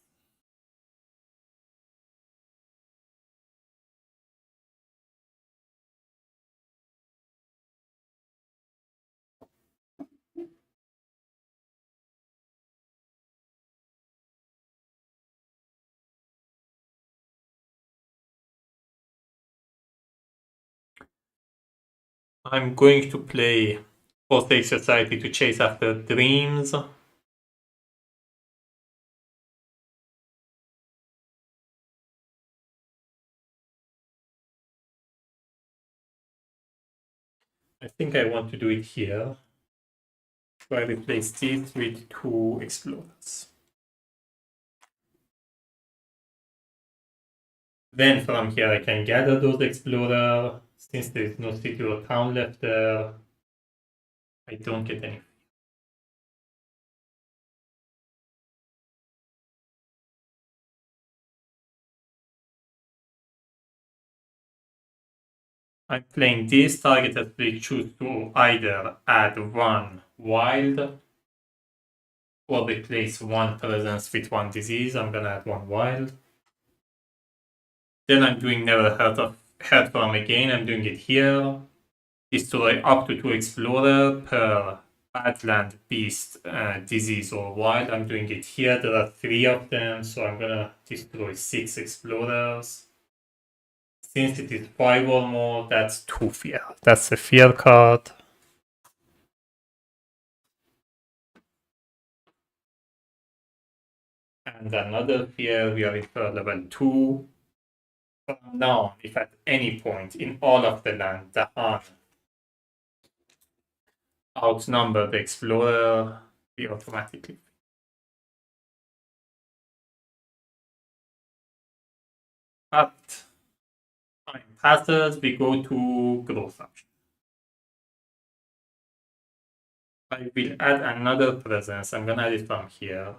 I'm going to play Forsake Society to chase after dreams. I think I want to do it here. So I replace this with 2 explorers. Then from here I can gather those explorers. Since there is no city or town left there, I don't get any. I'm playing this. Targeted play choose to either add 1 wild or replace 1 presence with 1 disease. I'm gonna add 1 wild. Then I'm doing never heard from again. I'm doing it here. Destroy up to 2 explorer per badland, beast, disease, or wild. I'm doing it here. There are 3 of them, so I'm gonna destroy 6 explorers. Since it is 5 or more, that's 2 fear. That's a fear card. And another fear, we are in for level 2. From now, if at any point in all of the land, the Han outnumber the explorer, we automatically. But time passes, we go to growth option. I will add another presence. I'm gonna add it from here.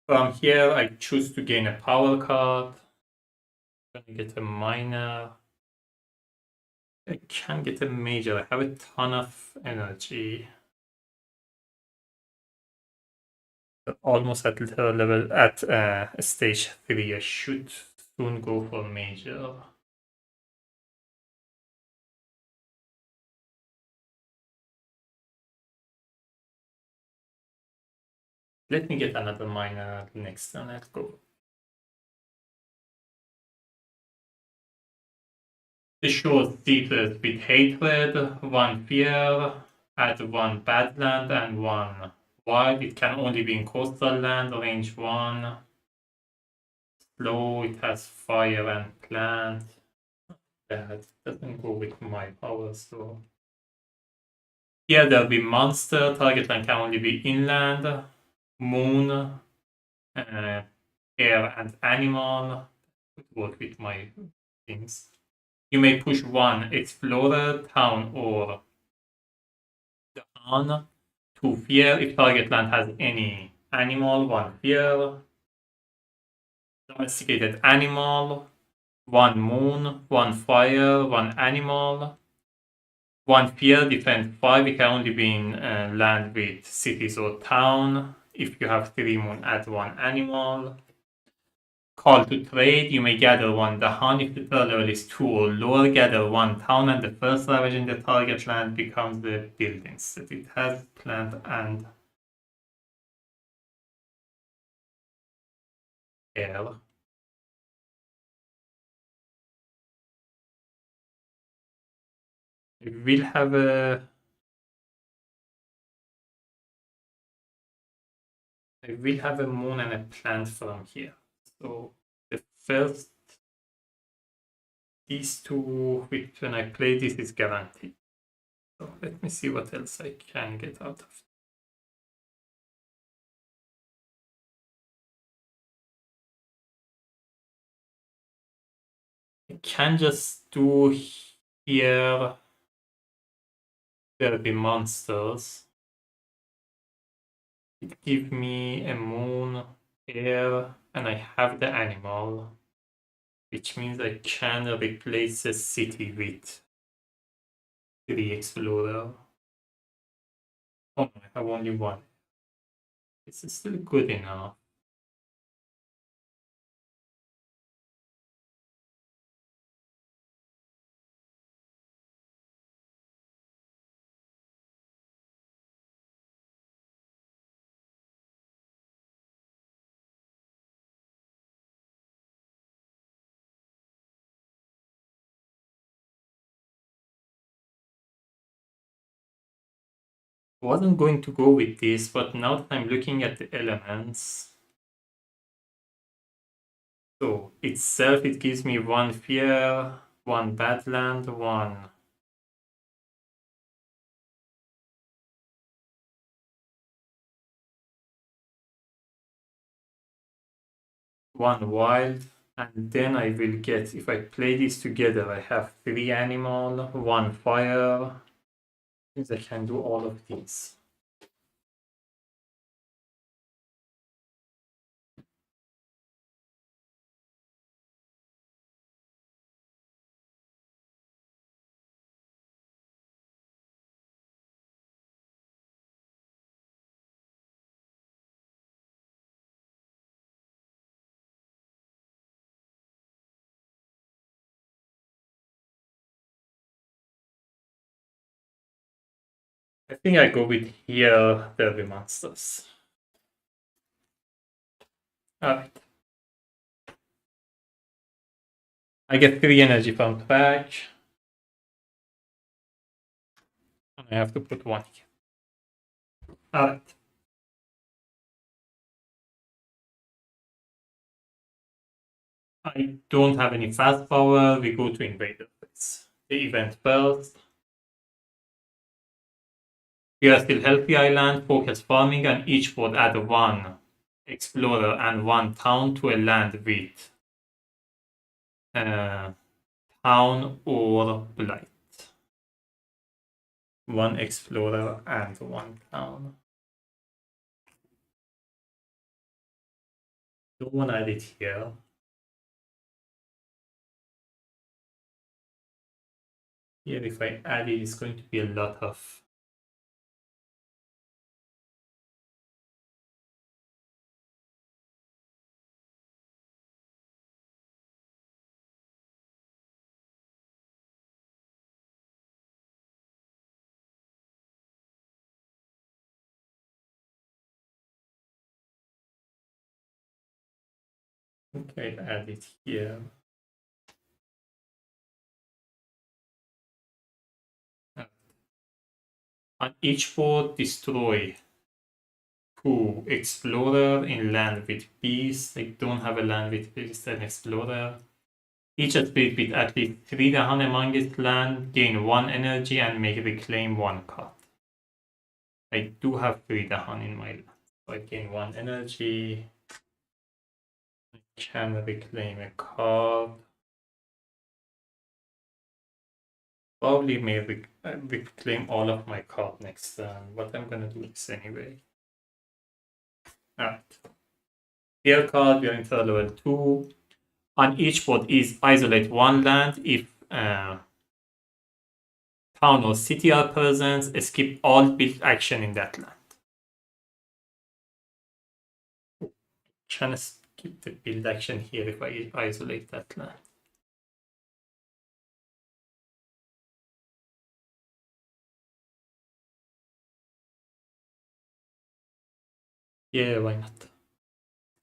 From here, I choose to gain a power card. I'm gonna get a minor. I can get a major. I have a ton of energy. Almost at literal level at stage 3. I should soon go for major. Let me get another minor next turn. Let's go. The short seekers with hatred, 1 fear, add 1 badland and 1 wild. It can only be in coastal land, range 1. Slow, it has fire and plant. That doesn't go with my power, so. Here there'll be monster, target land can only be inland, moon, air and animal. Would work with my things. You may push 1 explorer, town, or Dahan. 2 fear. If target land has any animal, 1 fear. Domesticated animal, 1 moon, 1 fire, 1 animal. 1 fear, defend 5. It can only be in land with cities or town. If you have 3 moon, add 1 animal. Call to trade, you may gather 1 Dahan. If the third level is 2 or lower, gather 1 town, and the first ravage in the target land becomes the buildings that it has, plant and air. We'll have a I will have a moon and a plant from here. So the first, these two, which when I play this is guaranteed. So let me see what else I can get out of it. I can just do here, there'll be monsters. It give me a moon, air, and I have the animal, which means I can replace a city with 3 explorer. Oh no, I have only 1. It's still good enough. Wasn't going to go with this, but now that I'm looking at the elements, so itself it gives me 1 fear, 1 badland, 1 wild, and then I will get, if I play these together, I have 3 animal, 1 fire, means I can do all of these. I think I go with here, there'll be monsters. Alright. I get 3 energy from back. And I have to put 1 here. Alright. I don't have any fast power, we go to invader phase. The event first. We are still healthy island, focus farming, and each would add 1 explorer and 1 town to a land with town or blight. 1 explorer and 1 town. Don't want to add it here. Here, if I add it, it's going to be a lot of. Okay, add it here. On each board, destroy 2 explorer in land with peace. I don't have a land with peace and explorer. Each spirit with at least 3 Dahan among its land gain 1 energy and may reclaim 1 card. I do have 3 Dahan in my land. So I gain 1 energy. I can reclaim a card. Probably may reclaim all of my card next turn, but I'm gonna do this anyway. Alright. Here card, we are into level 2. On each board is isolate 1 land. If town or city are present, skip all build action in that land. Can skip the build action here if I isolate that land. Yeah, why not?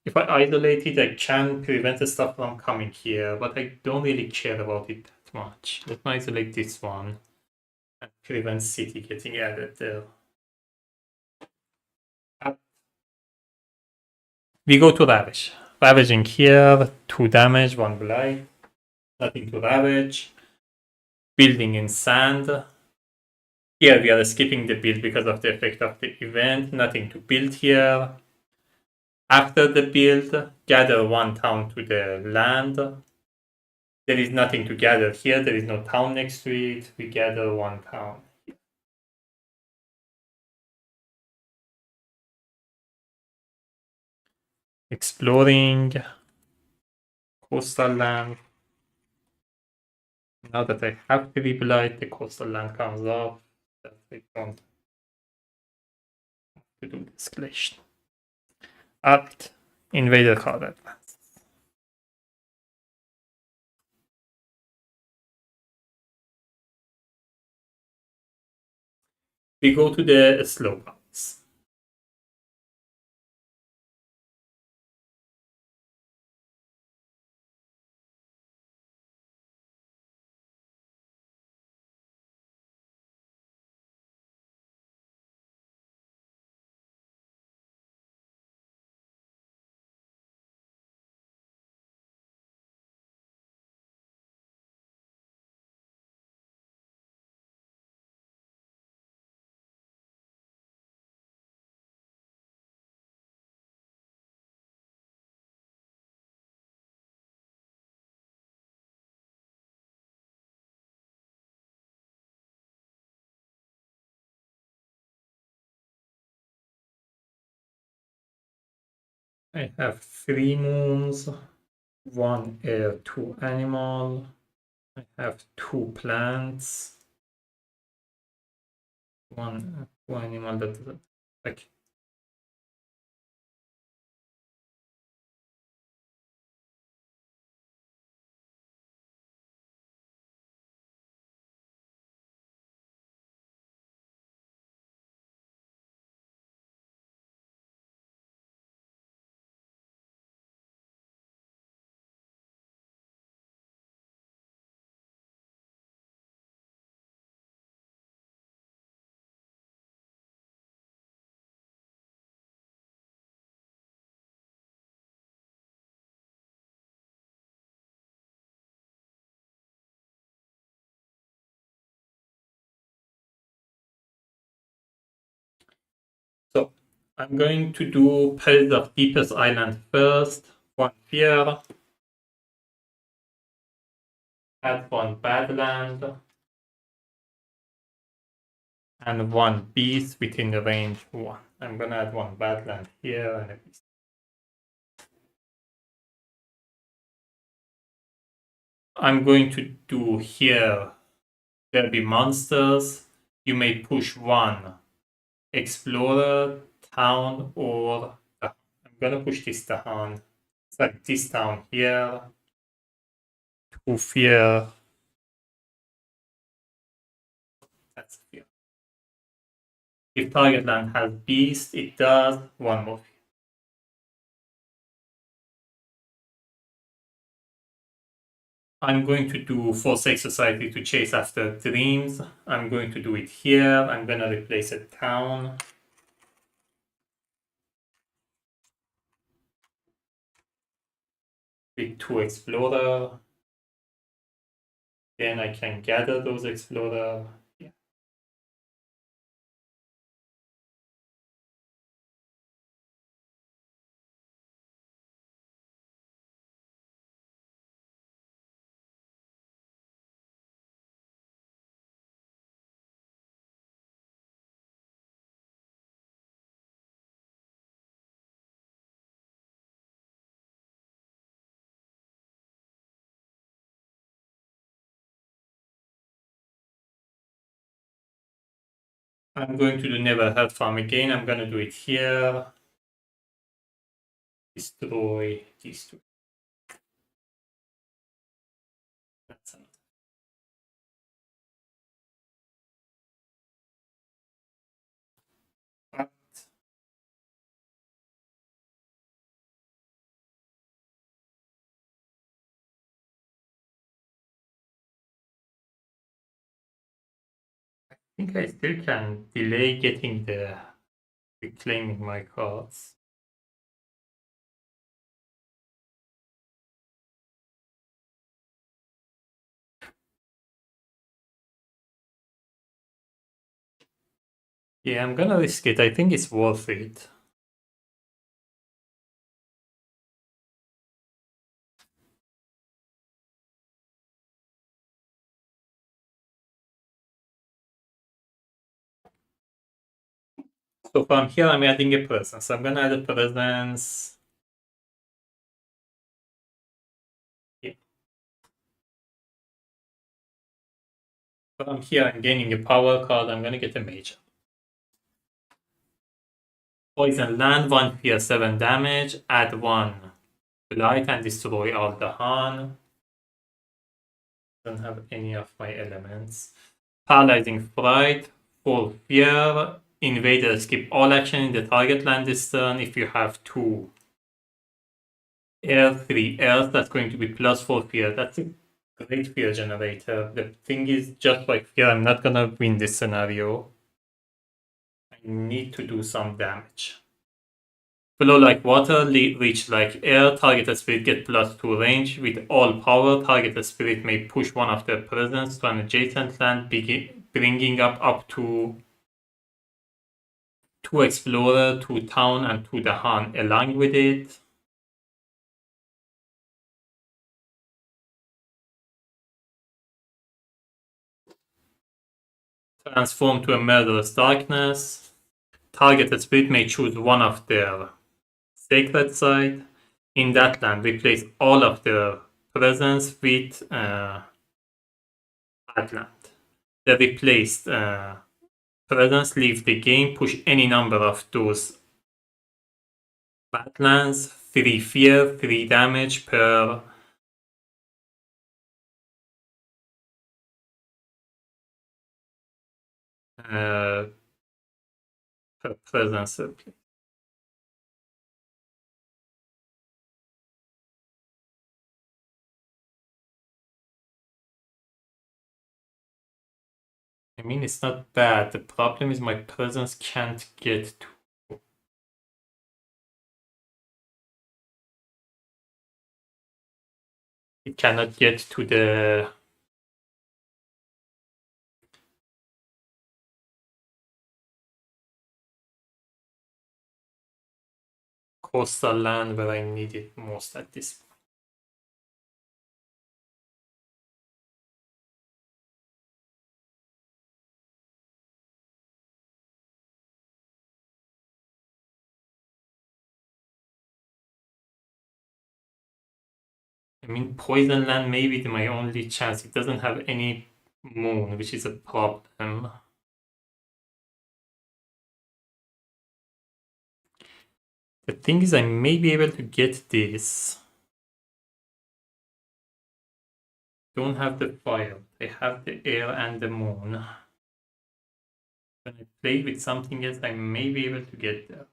If I isolate it, I can prevent the stuff from coming here, but I don't really care about it that much. Let me isolate this one and prevent city getting added there. We go to Ravage. Ravaging here, 2 damage, 1 blight. Nothing to ravage. Building in sand. Here we are skipping the build because of the effect of the event. Nothing to build here. After the build, gather 1 town to the land. There is nothing to gather here. There is no town next to it. We gather 1 town. Exploring coastal land. Now that I have to blight, the coastal land comes off. That I don't have to do the escalation. At invader card advance. We go to the slow parts. I have 3 moons, 1 air, 2 animal. I have 2 plants, 1 animal that like so. I'm going to do Perils of Deepest Island first. 1 fear. Add 1 badland. And 1 beast within the range 1. I'm gonna add 1 badland here and a beast. I'm going to do here, there'll be monsters. You may push one explorer, town, or I'm gonna push this Dahan. It's like this town here. Two fear. That's fear. If target land has beast, it does one more fear. I'm going to do Forsake Society to chase after dreams. I'm going to do it here. I'm gonna replace a town. With two explorer. Then I can gather those explorer. Yeah. I'm going to do Never Heard Farm again. I'm gonna do it here. Destroy these two. That's enough. But I think I still can delay getting the reclaiming my cards. Yeah, I'm gonna risk it. I think it's worth it. So from here, I'm adding a presence. I'm gonna add a presence. Yeah. From here, I'm gaining a power card. I'm gonna get a major. Poison land, 1 fear, 7 damage. Add 1 blight and destroy all Dahan. Don't have any of my elements. Paralyzing Fright, 4 fear. Invader, skip all action in the target land this turn. If you have 2 air, 3 earth, that's going to be plus 4 fear. That's a great fear generator. The thing is, just like fear, I'm not gonna win this scenario. I need to do some damage. Flow like water, reach like air, targeted spirit get +2 range. With all power, targeted spirit may push one of their presence to an adjacent land, bringing up to 2 explorer, 2 town, and 2 Dahan along with it. Transform to a murderous darkness. Targeted spirit may choose one of their sacred side. In that land, replace all of their presence with that land. The replaced presence leave the game, push any number of those badlands, 3 fear, 3 damage per uh, per presence. I mean, it's not bad. The problem is my presence can't get to. It cannot get to the coastal land where I need it most at this point. I mean, Poison Land may be my only chance. It doesn't have any moon, which is a problem. The thing is, I may be able to get this. Don't have the fire. I have the air and the moon. When I play with something else, I may be able to get there.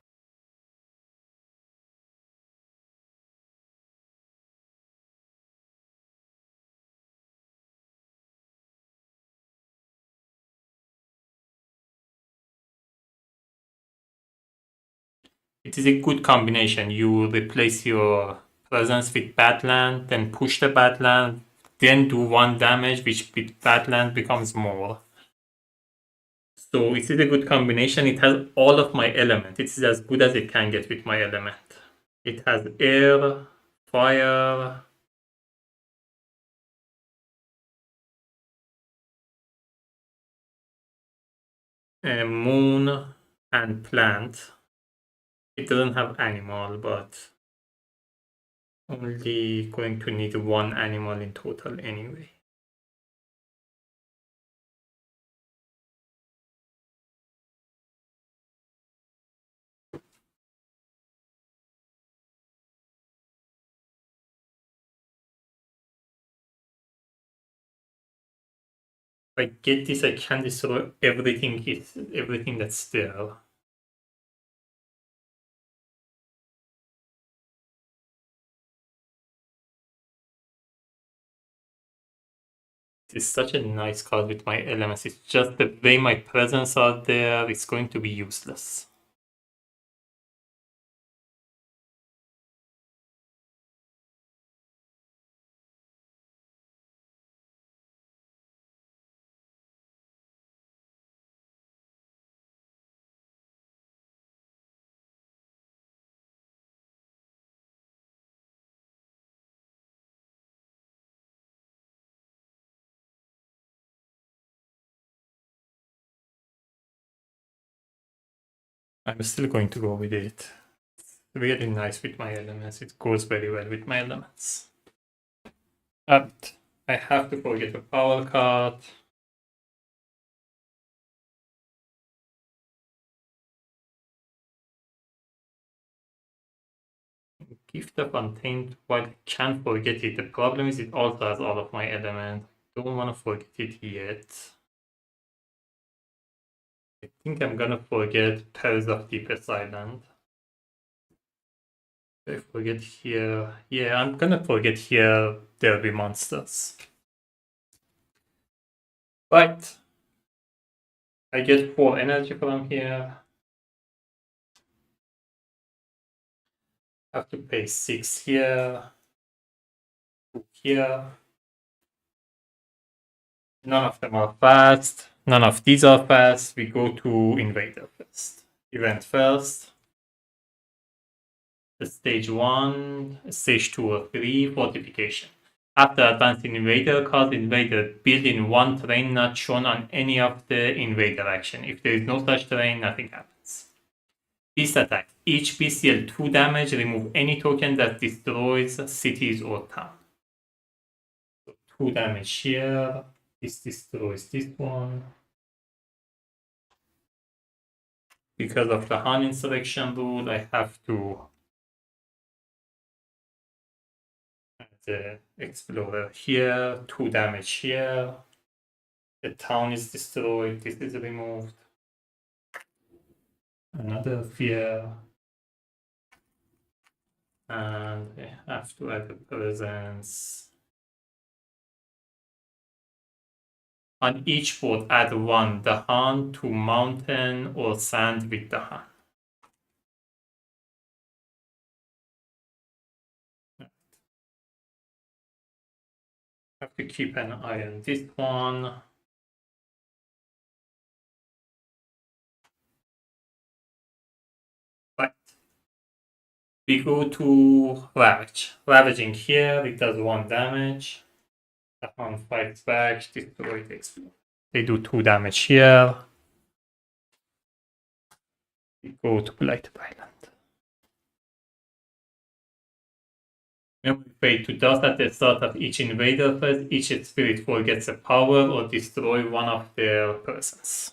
It is a good combination. You replace your presence with Badland, then push the Badland, then do 1 damage, which with Badland becomes more. So it is a good combination. It has all of my elements. It is as good as it can get with my element. It has air, fire, moon, and plant. It doesn't have animal, but only going to need 1 animal in total anyway. If I get this, I can destroy everything that's there. It's such a nice card with my elements. It's just the way my presence are there, it's going to be useless. I'm still going to go with it. It's really nice with my elements. It goes very well with my elements. But I have to forget a power card. Gift of Untamed, while I can't forget it, the problem is it also has all of my elements. Don't want to forget it yet. I think I'm gonna forget Perils of Deepest Island. I forget here. Yeah, I'm gonna forget here there'll be monsters. Right. I get 4 energy from here. Have to pay 6 here. 2 here. None of them are fast. None of these are fast. We go to Invader first. Event first. Stage 1, Stage 2 or 3, Fortification. After advancing Invader, cause Invader build in 1 terrain not shown on any of the Invader action. If there is no such terrain, nothing happens. Beast attack. Each beast deal 2 damage. Remove any token that destroys cities or town. So 2 damage here. This destroys this one. Because of the Han Insurrection rule, I have to the Explorer here, 2 damage here. The town is destroyed, this is removed. Another fear. And I have to add a presence. On each board, add 1 Dahan to mountain or sand with Dahan. Have to keep an eye on this one. Right. We go to Ravage. Ravaging here, it does 1 damage. Dahan fights back, destroy the Explorer. They do 2 damage here. We go to Blighted Island. Memory fade to dust at the start of each invader phase. Each spirit forgets a power or destroy one of their persons.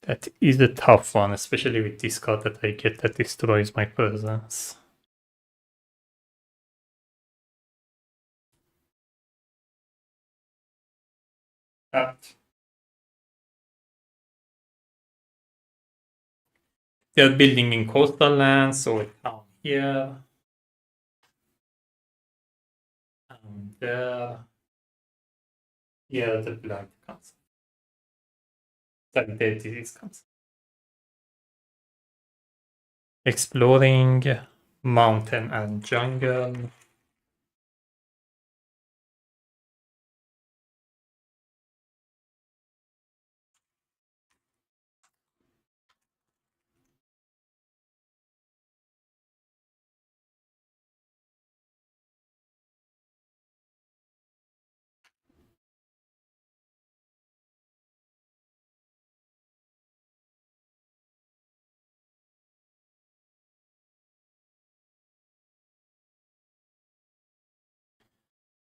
That is a tough one, especially with this card that I get that destroys my presence. They're building in coastal lands, so it's down here. And there. Here the blight comes. The dead disease comes. Exploring mountain and jungle.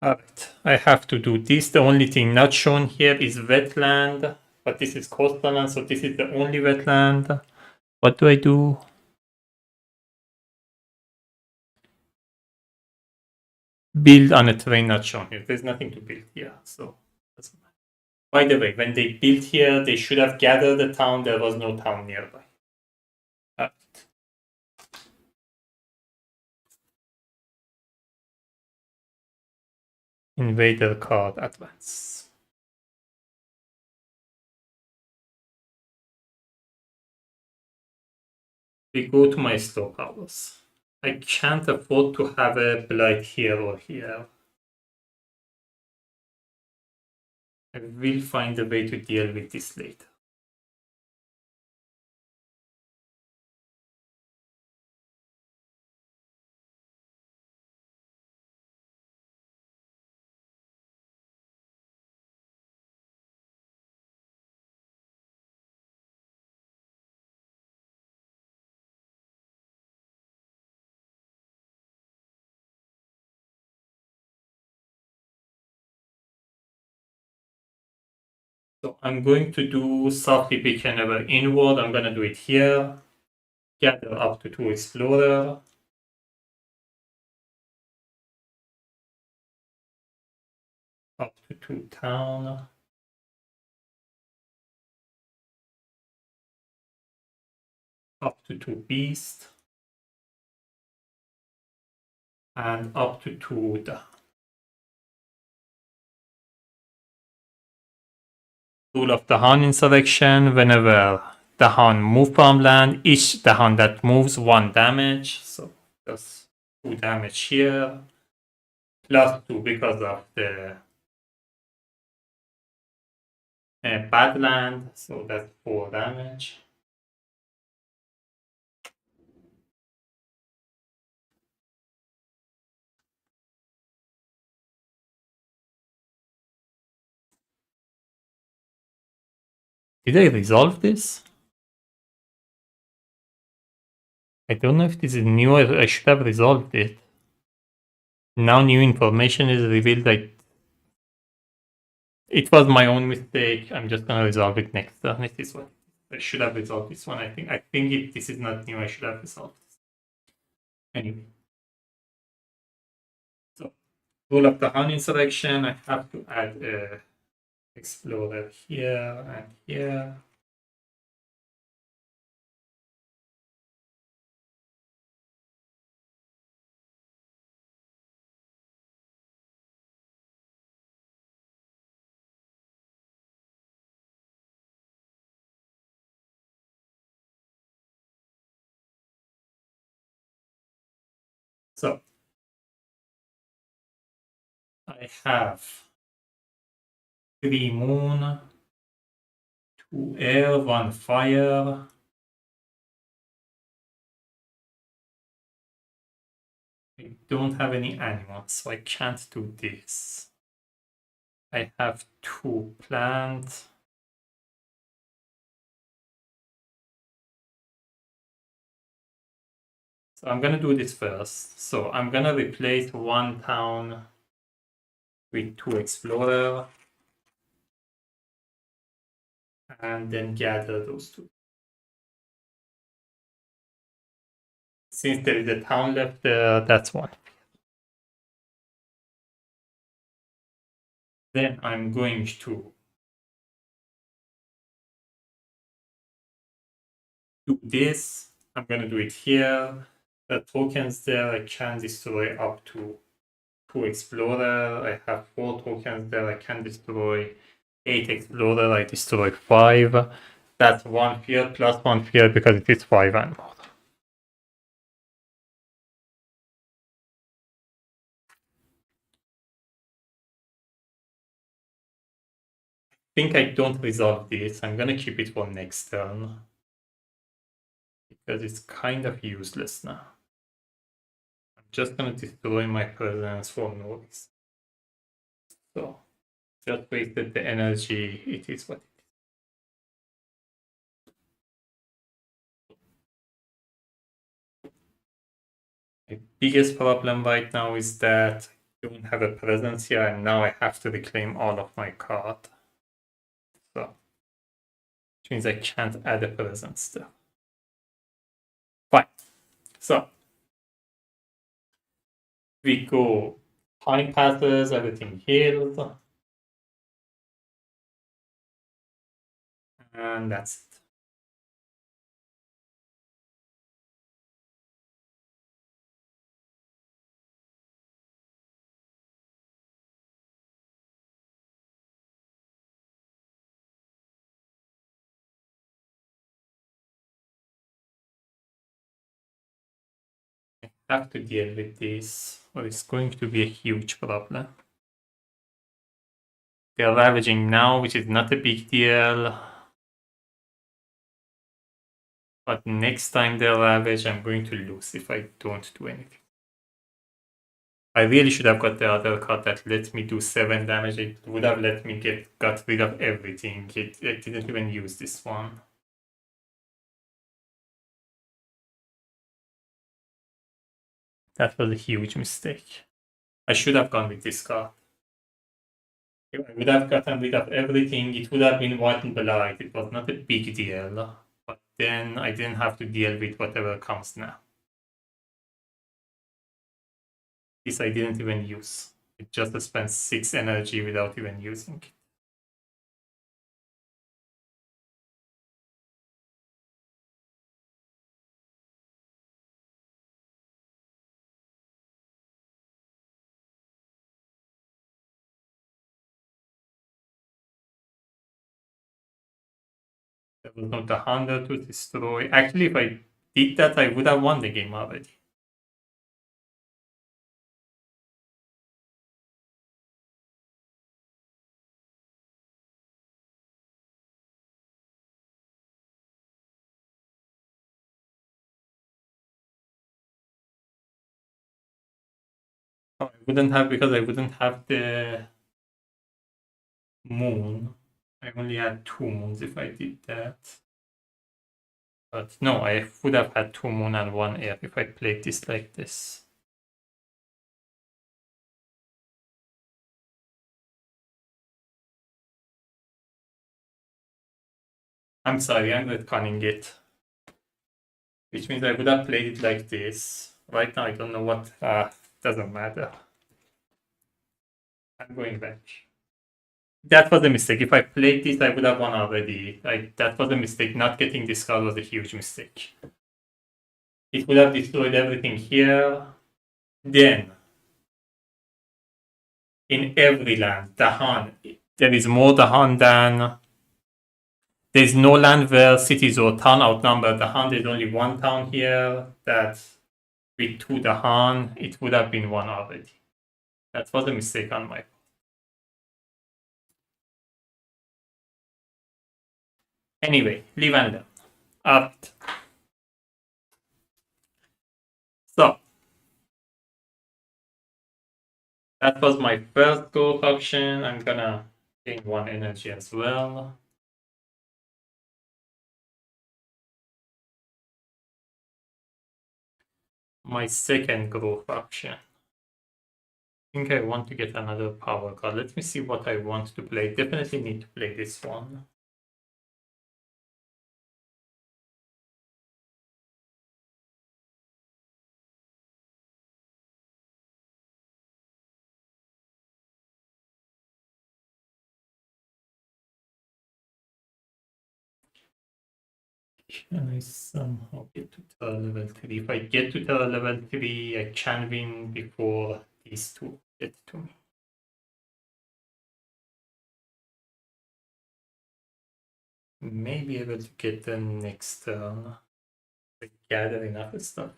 Alright, I have to do this. The only thing not shown here is wetland, but this is coastal land, so this is the only wetland. What do I do? Build on a terrain not shown here. There's nothing to build here, so doesn't matter. By the way, when they built here, they should have gathered a town. There was no town nearby. Alright. Invader card advance. We go to my slow powers. I can't afford to have a blight here or here. I will find a way to deal with this later. So I'm going to do softly pick another inward. I'm going to do it here. Gather up to 2 explorer. Up to 2 town. Up to 2 beast. And up to 2 Dahan. Rule of Dahan insurrection. Whenever Dahan move from land, each Dahan that moves 1 damage. So that's 2 damage here. Plus 2 because of the bad land. So that's 4 damage. Did I resolve this? I don't know if this is new. I should have resolved it. Now new information is revealed. It was my own mistake. I'm just gonna resolve it next turn. It is what I should have resolved this one. I think this is not new. I should have resolved this. Anyway. So rule of the Han insurrection. I have to add a explorer here and here. So I have 3 moon, 2 air, 1 fire. I don't have any animals, so I can't do this. I have 2 plants. So I'm gonna do this first. So I'm gonna replace one town with 2 explorer and then gather those 2. Since there is a town left there, that's 1. Then I'm going to do this. I'm gonna do it here. The tokens there I can destroy up to 2 explorer. I have 4 tokens there. I can destroy 8 explorer. I destroy 5. That's 1 fear plus 1 fear because it is 5 and more. I think I don't resolve this. I'm gonna keep it for next turn because it's kind of useless now. I'm just gonna destroy my presence for no reason. So just wasted the energy. It is what it is. My biggest problem right now is that I don't have a presence here, and now I have to reclaim all of my card. So, which means I can't add a presence there. Fine. So, we go time passes, everything heals. And that's it. I have to deal with this, or it's going to be a huge problem. They're ravaging now, which is not a big deal. But next time they ravage, I'm going to lose if I don't do anything. I really should have got the other card that let me do 7 damage. It would have let me got rid of everything. It didn't even use this one. That was a huge mistake. I should have gone with this card. If I would have gotten rid of everything, it would have been white and blight. It was not a big deal. But then I didn't have to deal with whatever comes now. This I didn't even use. It just spent 6 energy without even using it. There was no Dahan there to destroy. Actually, if I did that, I would have won the game already. I wouldn't have, because I wouldn't have the moon. I only had 2 moons if I did that. But no, I would have had 2 moon and 1 air if I played this like this. I'm sorry, I'm retconning it. Which means I would have played it like this. Right now I don't know what, doesn't matter. I'm going back. That was a mistake. If I played this, I would have won already. That was a mistake. Not getting this card was a huge mistake. It would have destroyed everything here. Then, in every land, Dahan, there is more Dahan than... There is no land where cities or town outnumber Dahan. There's only 1 town here that with 2 Dahan, it would have been 1 already. That was a mistake on my part. Anyway, live and learn. Alright. So, that was my first gold option. I'm gonna gain 1 energy as well. my second growth option. I think I want to get another power card. Let me see what I want to play. Definitely need to play this one. Can I somehow get to Terra level 3? If I get to Terra level 3, I can win before these two get to me. May be able to get them next turn. I gather enough stuff.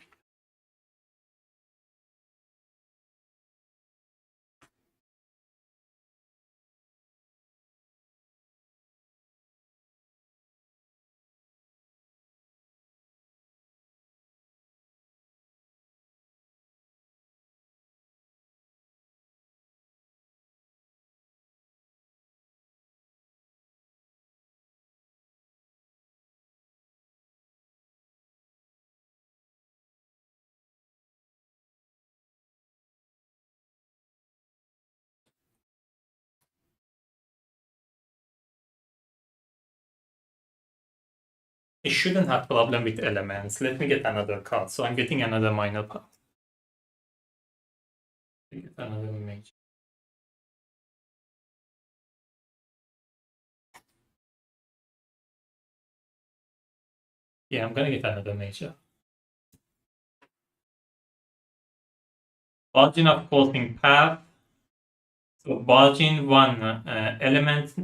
I shouldn't have problem with elements. Let me get another card. So I'm getting another minor power. Get another mage. Yeah, I'm gonna get another major. Margin of causing path. So margin one element.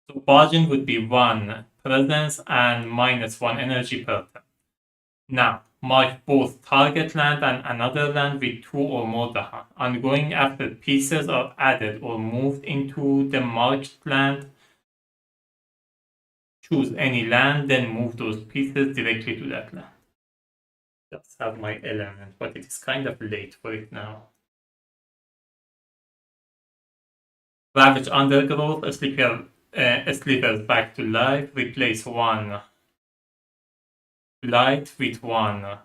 So margin would be 1 presence and -1 energy per turn. Now, mark both target land and another land with 2 or more Dahan. On going after pieces are added or moved into the marked land, choose any land, then move those pieces directly to that land. Just have my element, but it is kind of late for it now. Ravage Undergrowth, a slither back to life, replace 1 blight with 1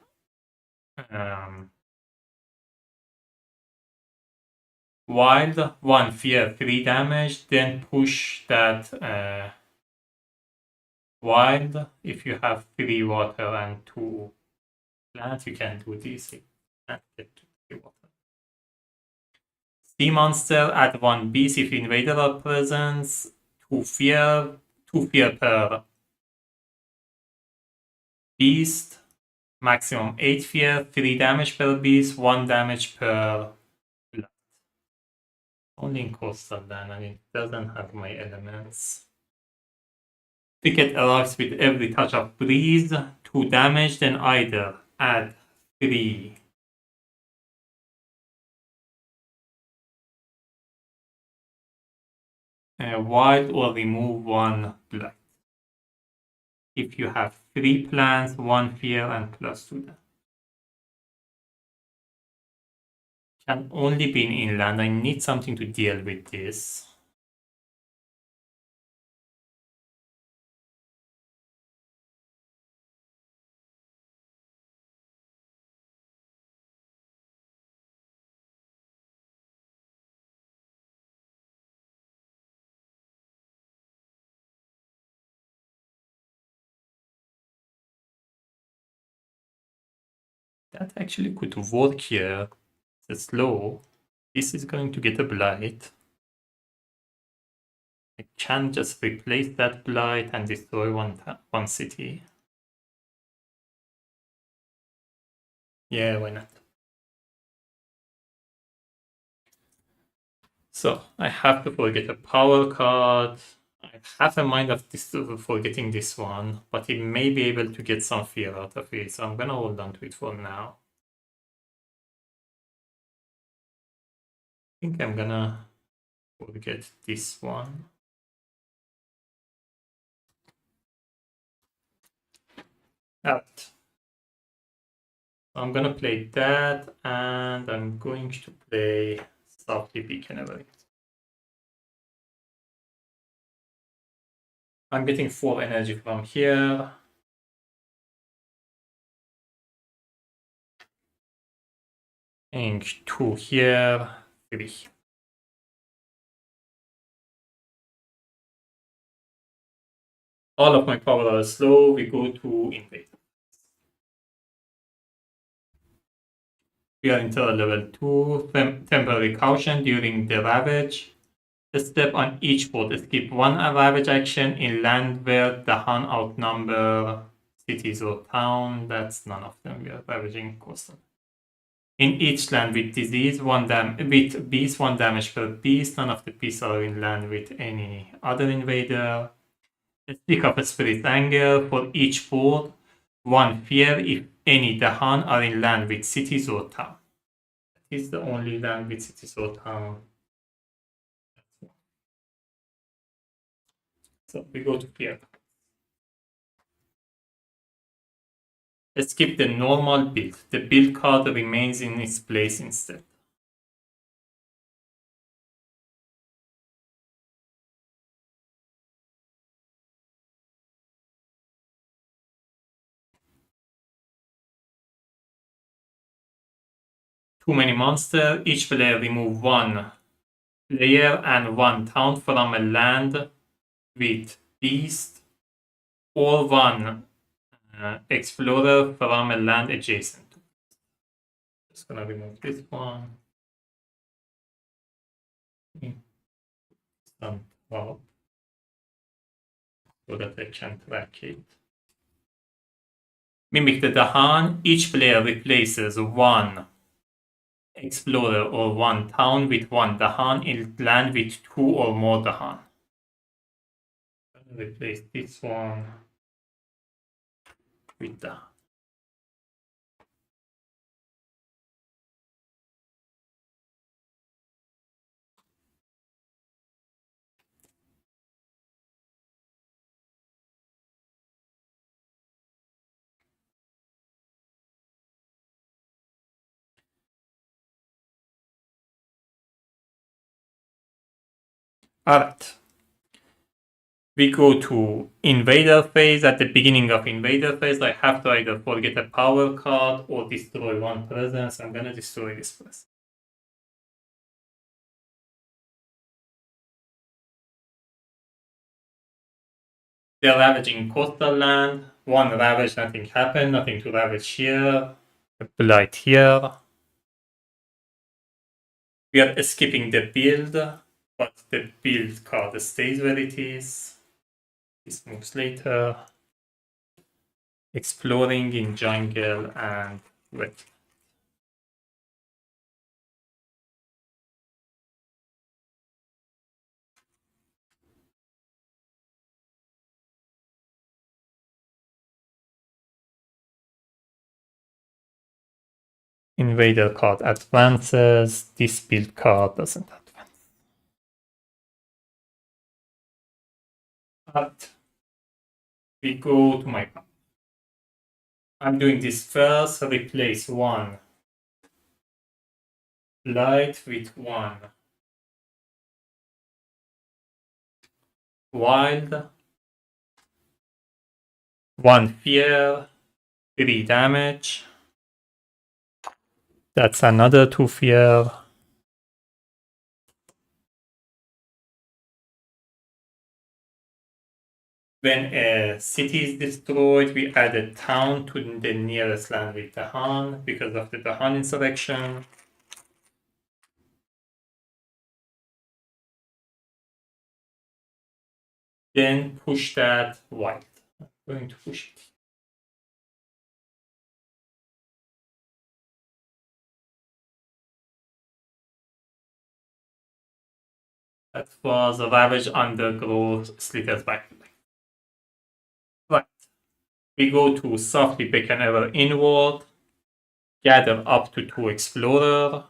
wild, 1 fear, 3 damage, then push that wild. If you have 3 water and 2 plants, you can do this. You can't get 3 water. Sea monster at 1 beast if invader or presence, 2 fear per beast, maximum 8 fear, 3 damage per beast, 1 damage per plant. Only in coastal land, and it doesn't have my elements. Picket arrives with every touch of breeze, 2 damage, then either add 3 wild or remove 1 blight. If you have 3 plants, 1 fear, and +2 damage. Can only be in inland. I need something to deal with this. That actually could work here. It's slow. This is going to get a blight. I can just replace that blight and destroy one city. Yeah, why not? So I have to forget a power card. I have a mind of forgetting this one, but it may be able to get some fear out of it, so I'm gonna hold on to it for now. I think I'm gonna forget this one. Out. I'm gonna play that, and I'm going to play Softly Beacon Away. I'm getting 4 energy from here. Change 2 here, 3. All of my power are slow. We go to invade. We are into level 2. Temporary caution during the ravage. A step on each board. Skip one ravage action in land where the Dahan outnumber cities or town. That's none of them. We are ravaging coastal. In each land with disease, with beast, 1 damage per beast. None of the beasts are in land with any other invader. A stick of a spirit anger for each board. 1 fear if any Dahan are in land with cities or town. That is the only land with cities or town. So we go to fear. Let's skip the normal build. The build card remains in its place instead. Too many monsters. Each player remove 1 player and 1 town from a land with beast or 1 explorer from a land adjacent. Just gonna remove this one. Some top so that I can track it. Mimic the Dahan. Each player replaces 1 explorer or 1 town with 1 Dahan in land with 2 or more Dahan. I'm gonna replace this one with Dahan. Alright. We go to invader phase. At the beginning of invader phase, I have to either forget a power card or destroy 1 presence. I'm gonna destroy this presence. They're ravaging coastal land. 1 ravage, nothing happened. Nothing to ravage here. A blight here. We are skipping the build, but the build card stays where it is. This moves later. Exploring in jungle and wet. Invader card advances. This build card doesn't advance. But we go to my card. I'm doing this first. Replace 1 light with 1 wild, 1 fear, 3 damage. That's another 2 fear. When a city is destroyed, we add a town to the nearest land with Dahan because of the Dahan insurrection. Then push that wild. I'm going to push it. That was a ravage undergrowth slitters back. Right. We go to softly beckon ever inward. Gather up to 2 explorer.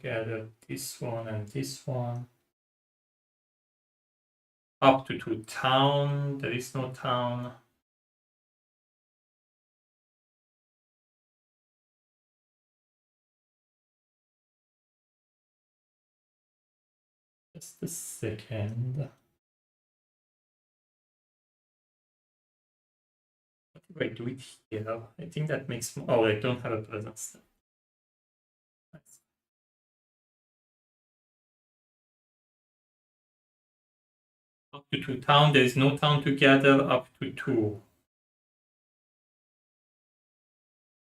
Gather this one and this one. Up to 2 town. There is no town. Just a second. Wait, do it here. I think that makes more. Oh, I don't have a presence. Nice. Up to 2 town. There is no town to gather. Up to 2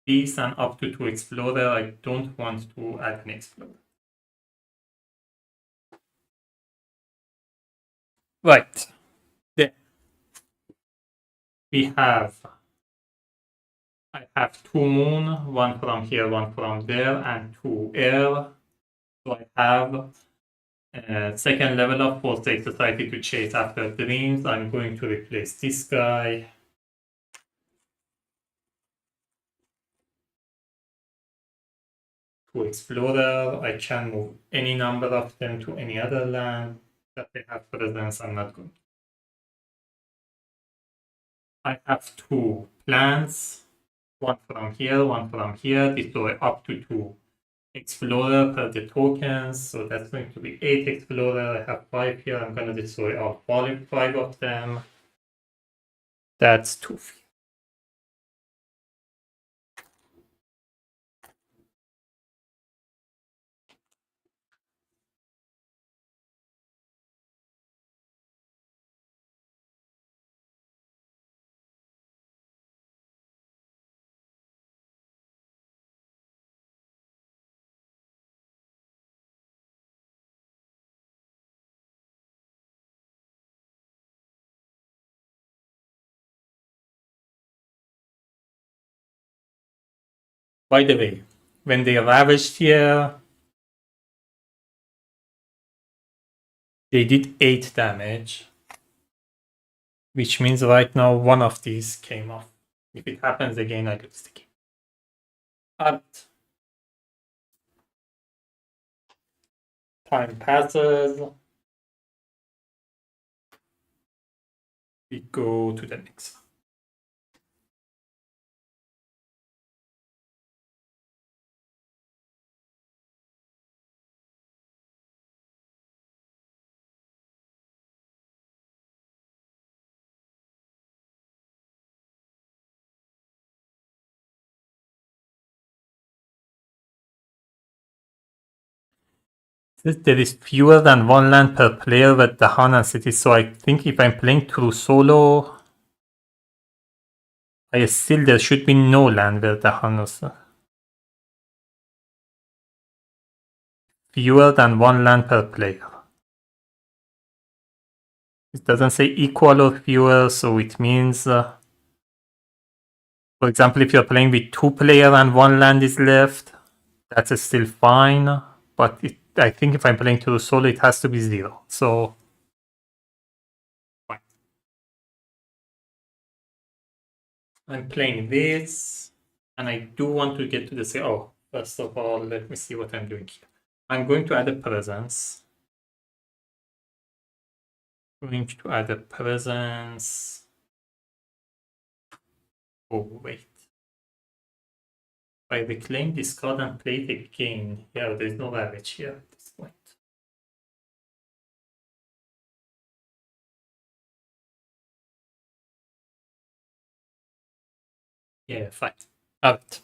peace and up to 2 explorer. I don't want to add an explorer. Right. Then we have. I have 2 moon, one from here, one from there, and 2 air. So I have second level of for state society to chase after dreams. I'm going to replace this guy. To explorer, I can move any number of them to any other land that they have presence. I'm not going. I have 2 plants, one from here, one from here. Destroy up to 2 explorer per the tokens, so that's going to be 8 explorer. I have 5 here. I'm going to destroy all 5 of them. That's 2. By the way, when they ravaged here, they did 8 damage, which means right now one of these came off. If it happens again, I lose the game. Alright. Time passes. We go to the next one. There is fewer than 1 land per player with Dahan and city, so I think if I'm playing through solo, there should be no land where Dahan is. Fewer than 1 land per player. It doesn't say equal or fewer, so it means, for example, if you're playing with 2 players and 1 land is left, that's still fine. But I think if I'm playing through solo, it has to be 0. So fine. I'm playing this, and I do want to get to the say. Oh, first of all, let me see what I'm doing here. I'm going to add a presence. Going to add a presence. Oh, wait. If I reclaim this card and play it again, yeah, there's no ravage here at this point. Yeah, fine. Alright.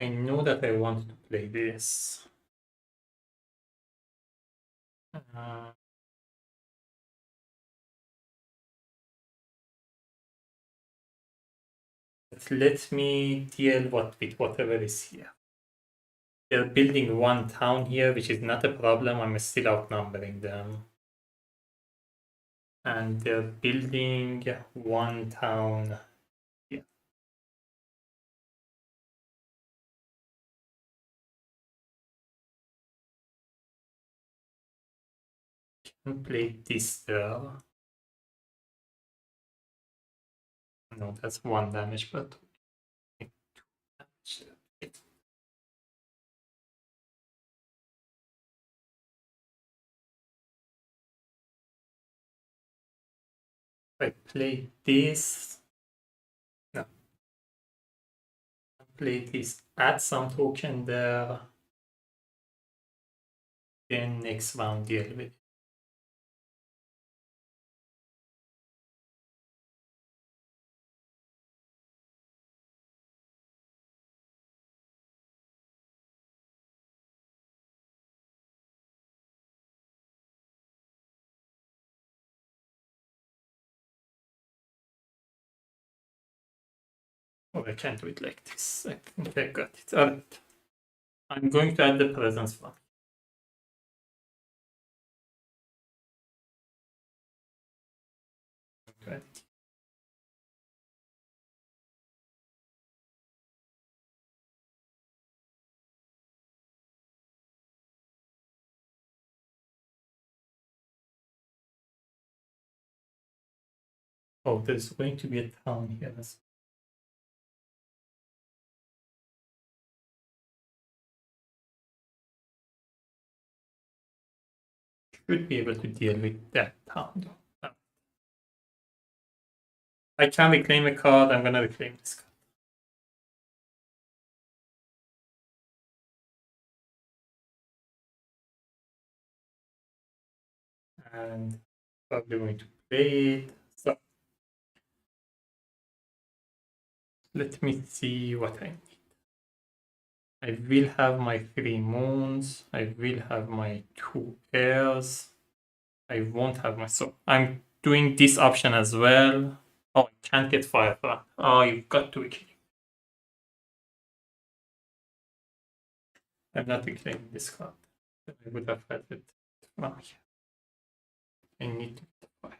I know that I want to play this. Let me deal with whatever is here. They're building 1 town here, which is not a problem. I'm still outnumbering them. And they're building 1 town here. Can play this there. No, that's 1 damage, but 2 damage. If I play this, no, play this, add some token there, then next round deal with it. Oh, I can't do it like this. I think I got it. Alright. I'm going to add the presence one. Okay. Oh, there's going to be a town here. Should be able to deal with that town though. I can reclaim a card. I'm gonna reclaim this card. And probably going to play it. So let me see what I need. I will have my 3 moons. I will have my 2 airs. I won't have my... So I'm doing this option as well. Oh, I can't get Firefly. Oh, you've got to kill. I'm not reclaiming this card. I would have had it from here. I need to get Fire.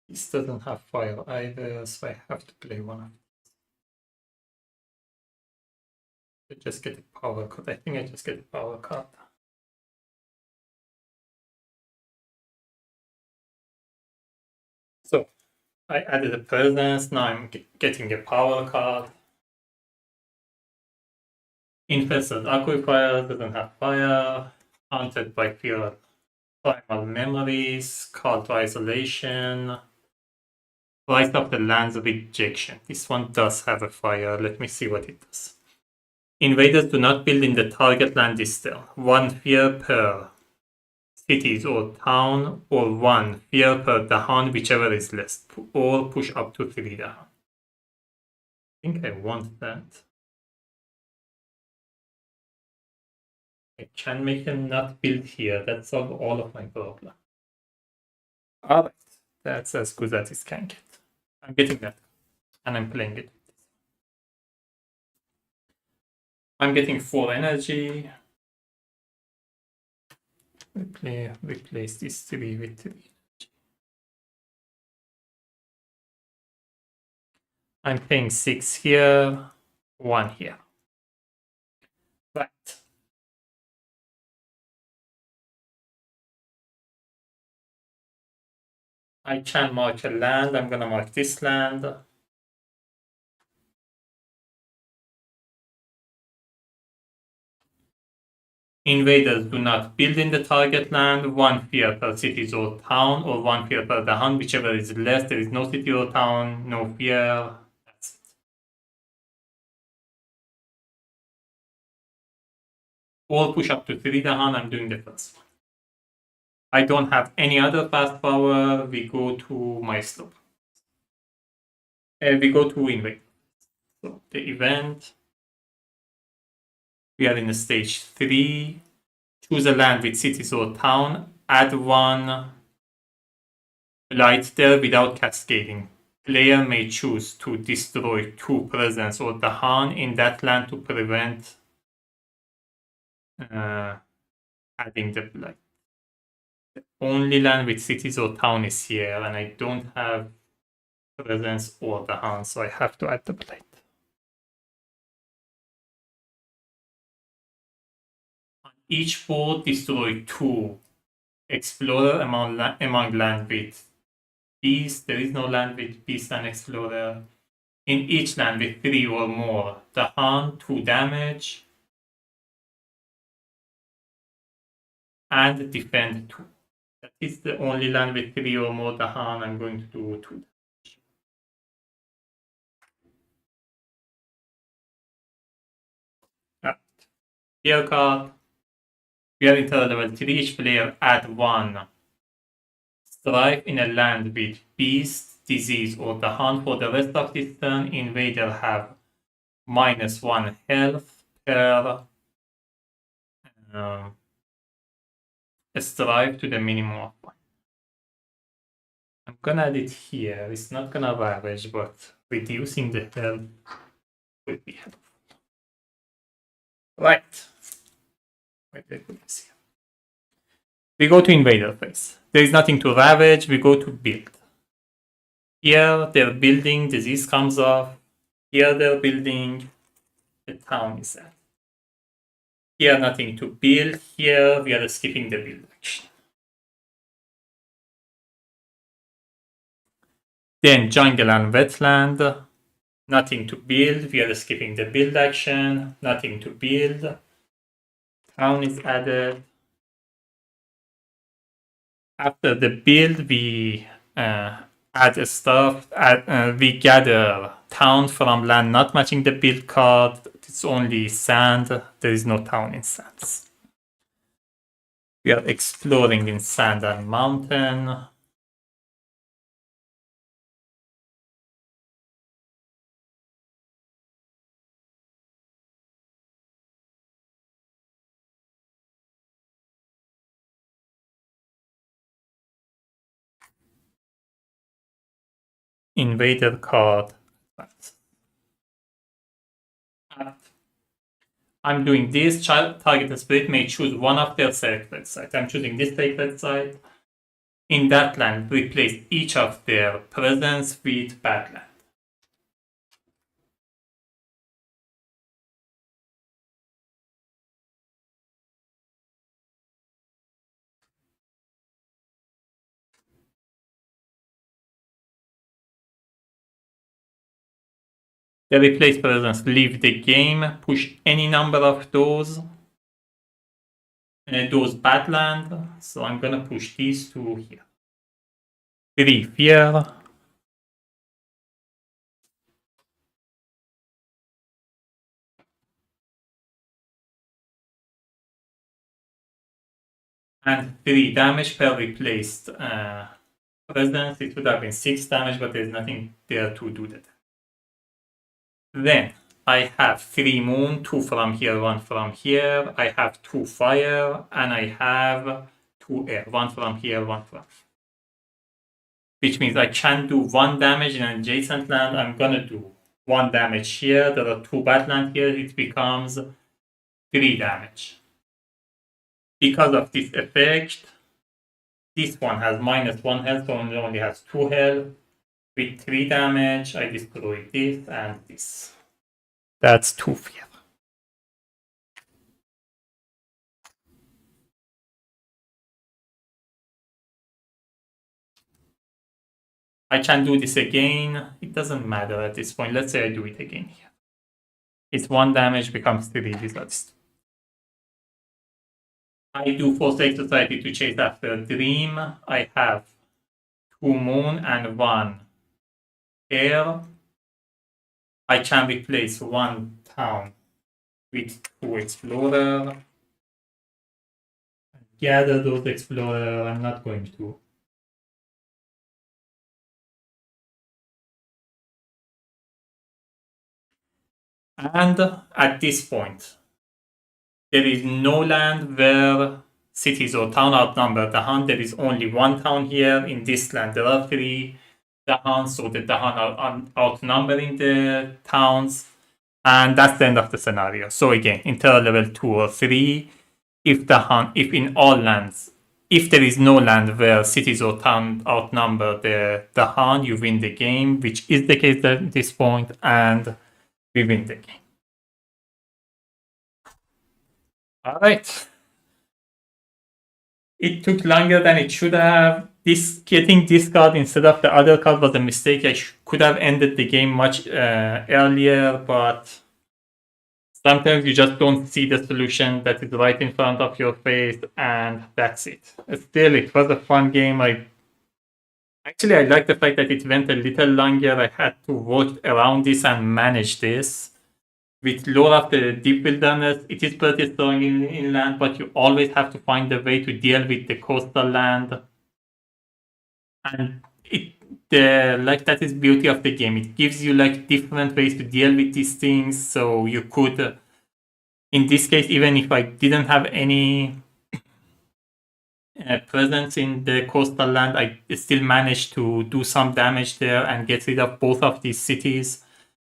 This doesn't have fire either, so I have to play one of them. I just get a power card. I think I just get a power card. So I added a presence. Now I'm getting a power card. Infested Aquifer doesn't have fire. Haunted by Fear. Primal Memories. Call to Isolation. Rise of the Lands of Rejection. This one does have a fire. Let me see what it does. Invaders do not build in the target land this turn. 1 fear per cities or town, or 1 fear per Dahan, whichever is less, or push up to 3 Dahan. I think I want that. I can make them not build here. That solves all of my problem. Alright, that's as good as it can get. I'm getting that, and I'm playing it. I'm getting 4 energy. Replace this 3 with 3 energy. I'm paying 6 here, 1 here. Right. I can mark a land. I'm gonna mark this land. Invaders do not build in the target land. 1 fear per city or town, or 1 fear per Dahan, whichever is less. There is no city or town, no fear. That's it. Or push up to 3 Dahan. I'm doing the first one. I don't have any other fast power. We go to my slope. We go to invade. So the event. We are in stage 3. Choose a land with cities or town. Add 1 light there without cascading. Player may choose to destroy 2 presence or Dahan in that land to prevent adding the blight. The only land with cities or town is here, and I don't have presence or Dahan, so I have to add the plate. On each board, destroy 2 explorer among land with beast. There is no land with beast and explorer. In each land with 3 or more, Dahan, 2 damage, and defend 2. That is the only land with 3 or more Dahan. I'm going to do 2 damage. Right. Here card. We are into level 3. Each player add 1 strife in a land with beast, disease, or Dahan. For the rest of this turn, invader have -1 health per strive to the minimum of 1. I'm gonna add it here. It's not gonna ravage, but reducing the health will be helpful. Right. We go to invader phase. There is nothing to ravage. We go to build. Here they're building, disease comes off. Here they're building, the town is at. Here nothing to build. Here we are skipping the build action. Then jungle and wetland. Nothing to build. We are skipping the build action. Nothing to build. Town is added. After the build, we add stuff. We gather town from land not matching the build card. It's only sand. There is no town in sands. We are exploring in sand and mountain. Invader card. I'm doing this. Target spirit may choose one of their selected sites. I'm choosing this selected site. In that land, replace each of their presence with bad land. The replace presence, leave the game, push any number of those bad land. So I'm gonna push these 2 here. 3 fear. And 3 damage per replaced presence. It would have been 6 damage, but there's nothing there to do that. Then I have 3 moon, 2 from here, 1 from here. I have 2 fire, and I have 2 air, 1 from here, 1 from here. Which means I can do 1 damage in an adjacent land. I'm gonna do 1 damage here. There are 2 bad land here. It becomes 3 damage. Because of this effect, this one has -1 health, so it only has 2 health. With 3 damage, I destroy this and this. That's 2 fear. I can do this again. It doesn't matter at this point. Let's say I do it again here. It's 1 damage, becomes 3 results. I do Forsake Society to chase after a dream. I have 2 moon and 1 air. I can replace 1 town with 2 explorer. Gather those explorer. I'm not going to. And at this point, there is no land where cities or town outnumber Dahan. There is only 1 town here. In this land, there are 3 Dahan, so the Dahan are outnumbering the towns. And that's the end of the scenario. So again, until level 2 or 3, if in all lands if there is no land where cities or town outnumber the Dahan, you win the game, which is the case at this point, and we win the game. All right. It took longer than it should have. Getting this card instead of the other card was a mistake. I could have ended the game much earlier, but sometimes you just don't see the solution that is right in front of your face, and that's it. Still, it was a fun game. I like the fact that it went a little longer. I had to work around this and manage this. With Lore of the Deep Wilderness, it is pretty strong in inland, but you always have to find a way to deal with the coastal land. And that is beauty of the game. It gives you like different ways to deal with these things. So you could, in this case, even if I didn't have any presence in the coastal land, I still managed to do some damage there and get rid of both of these cities.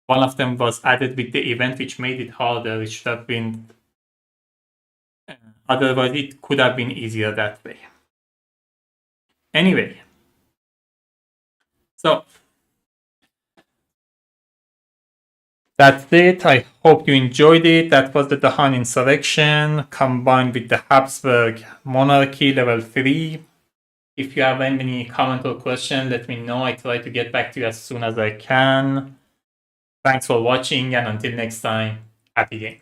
One of them was added with the event, which made it harder. It should have been. Otherwise, it could have been easier that way. Anyway, so that's it. I hope you enjoyed it. That was the Dahan Insurrection combined with the Habsburg Monarchy level 3. If you have any comment or question, let me know. I try to get back to you as soon as I can. Thanks for watching, and until next time, happy game.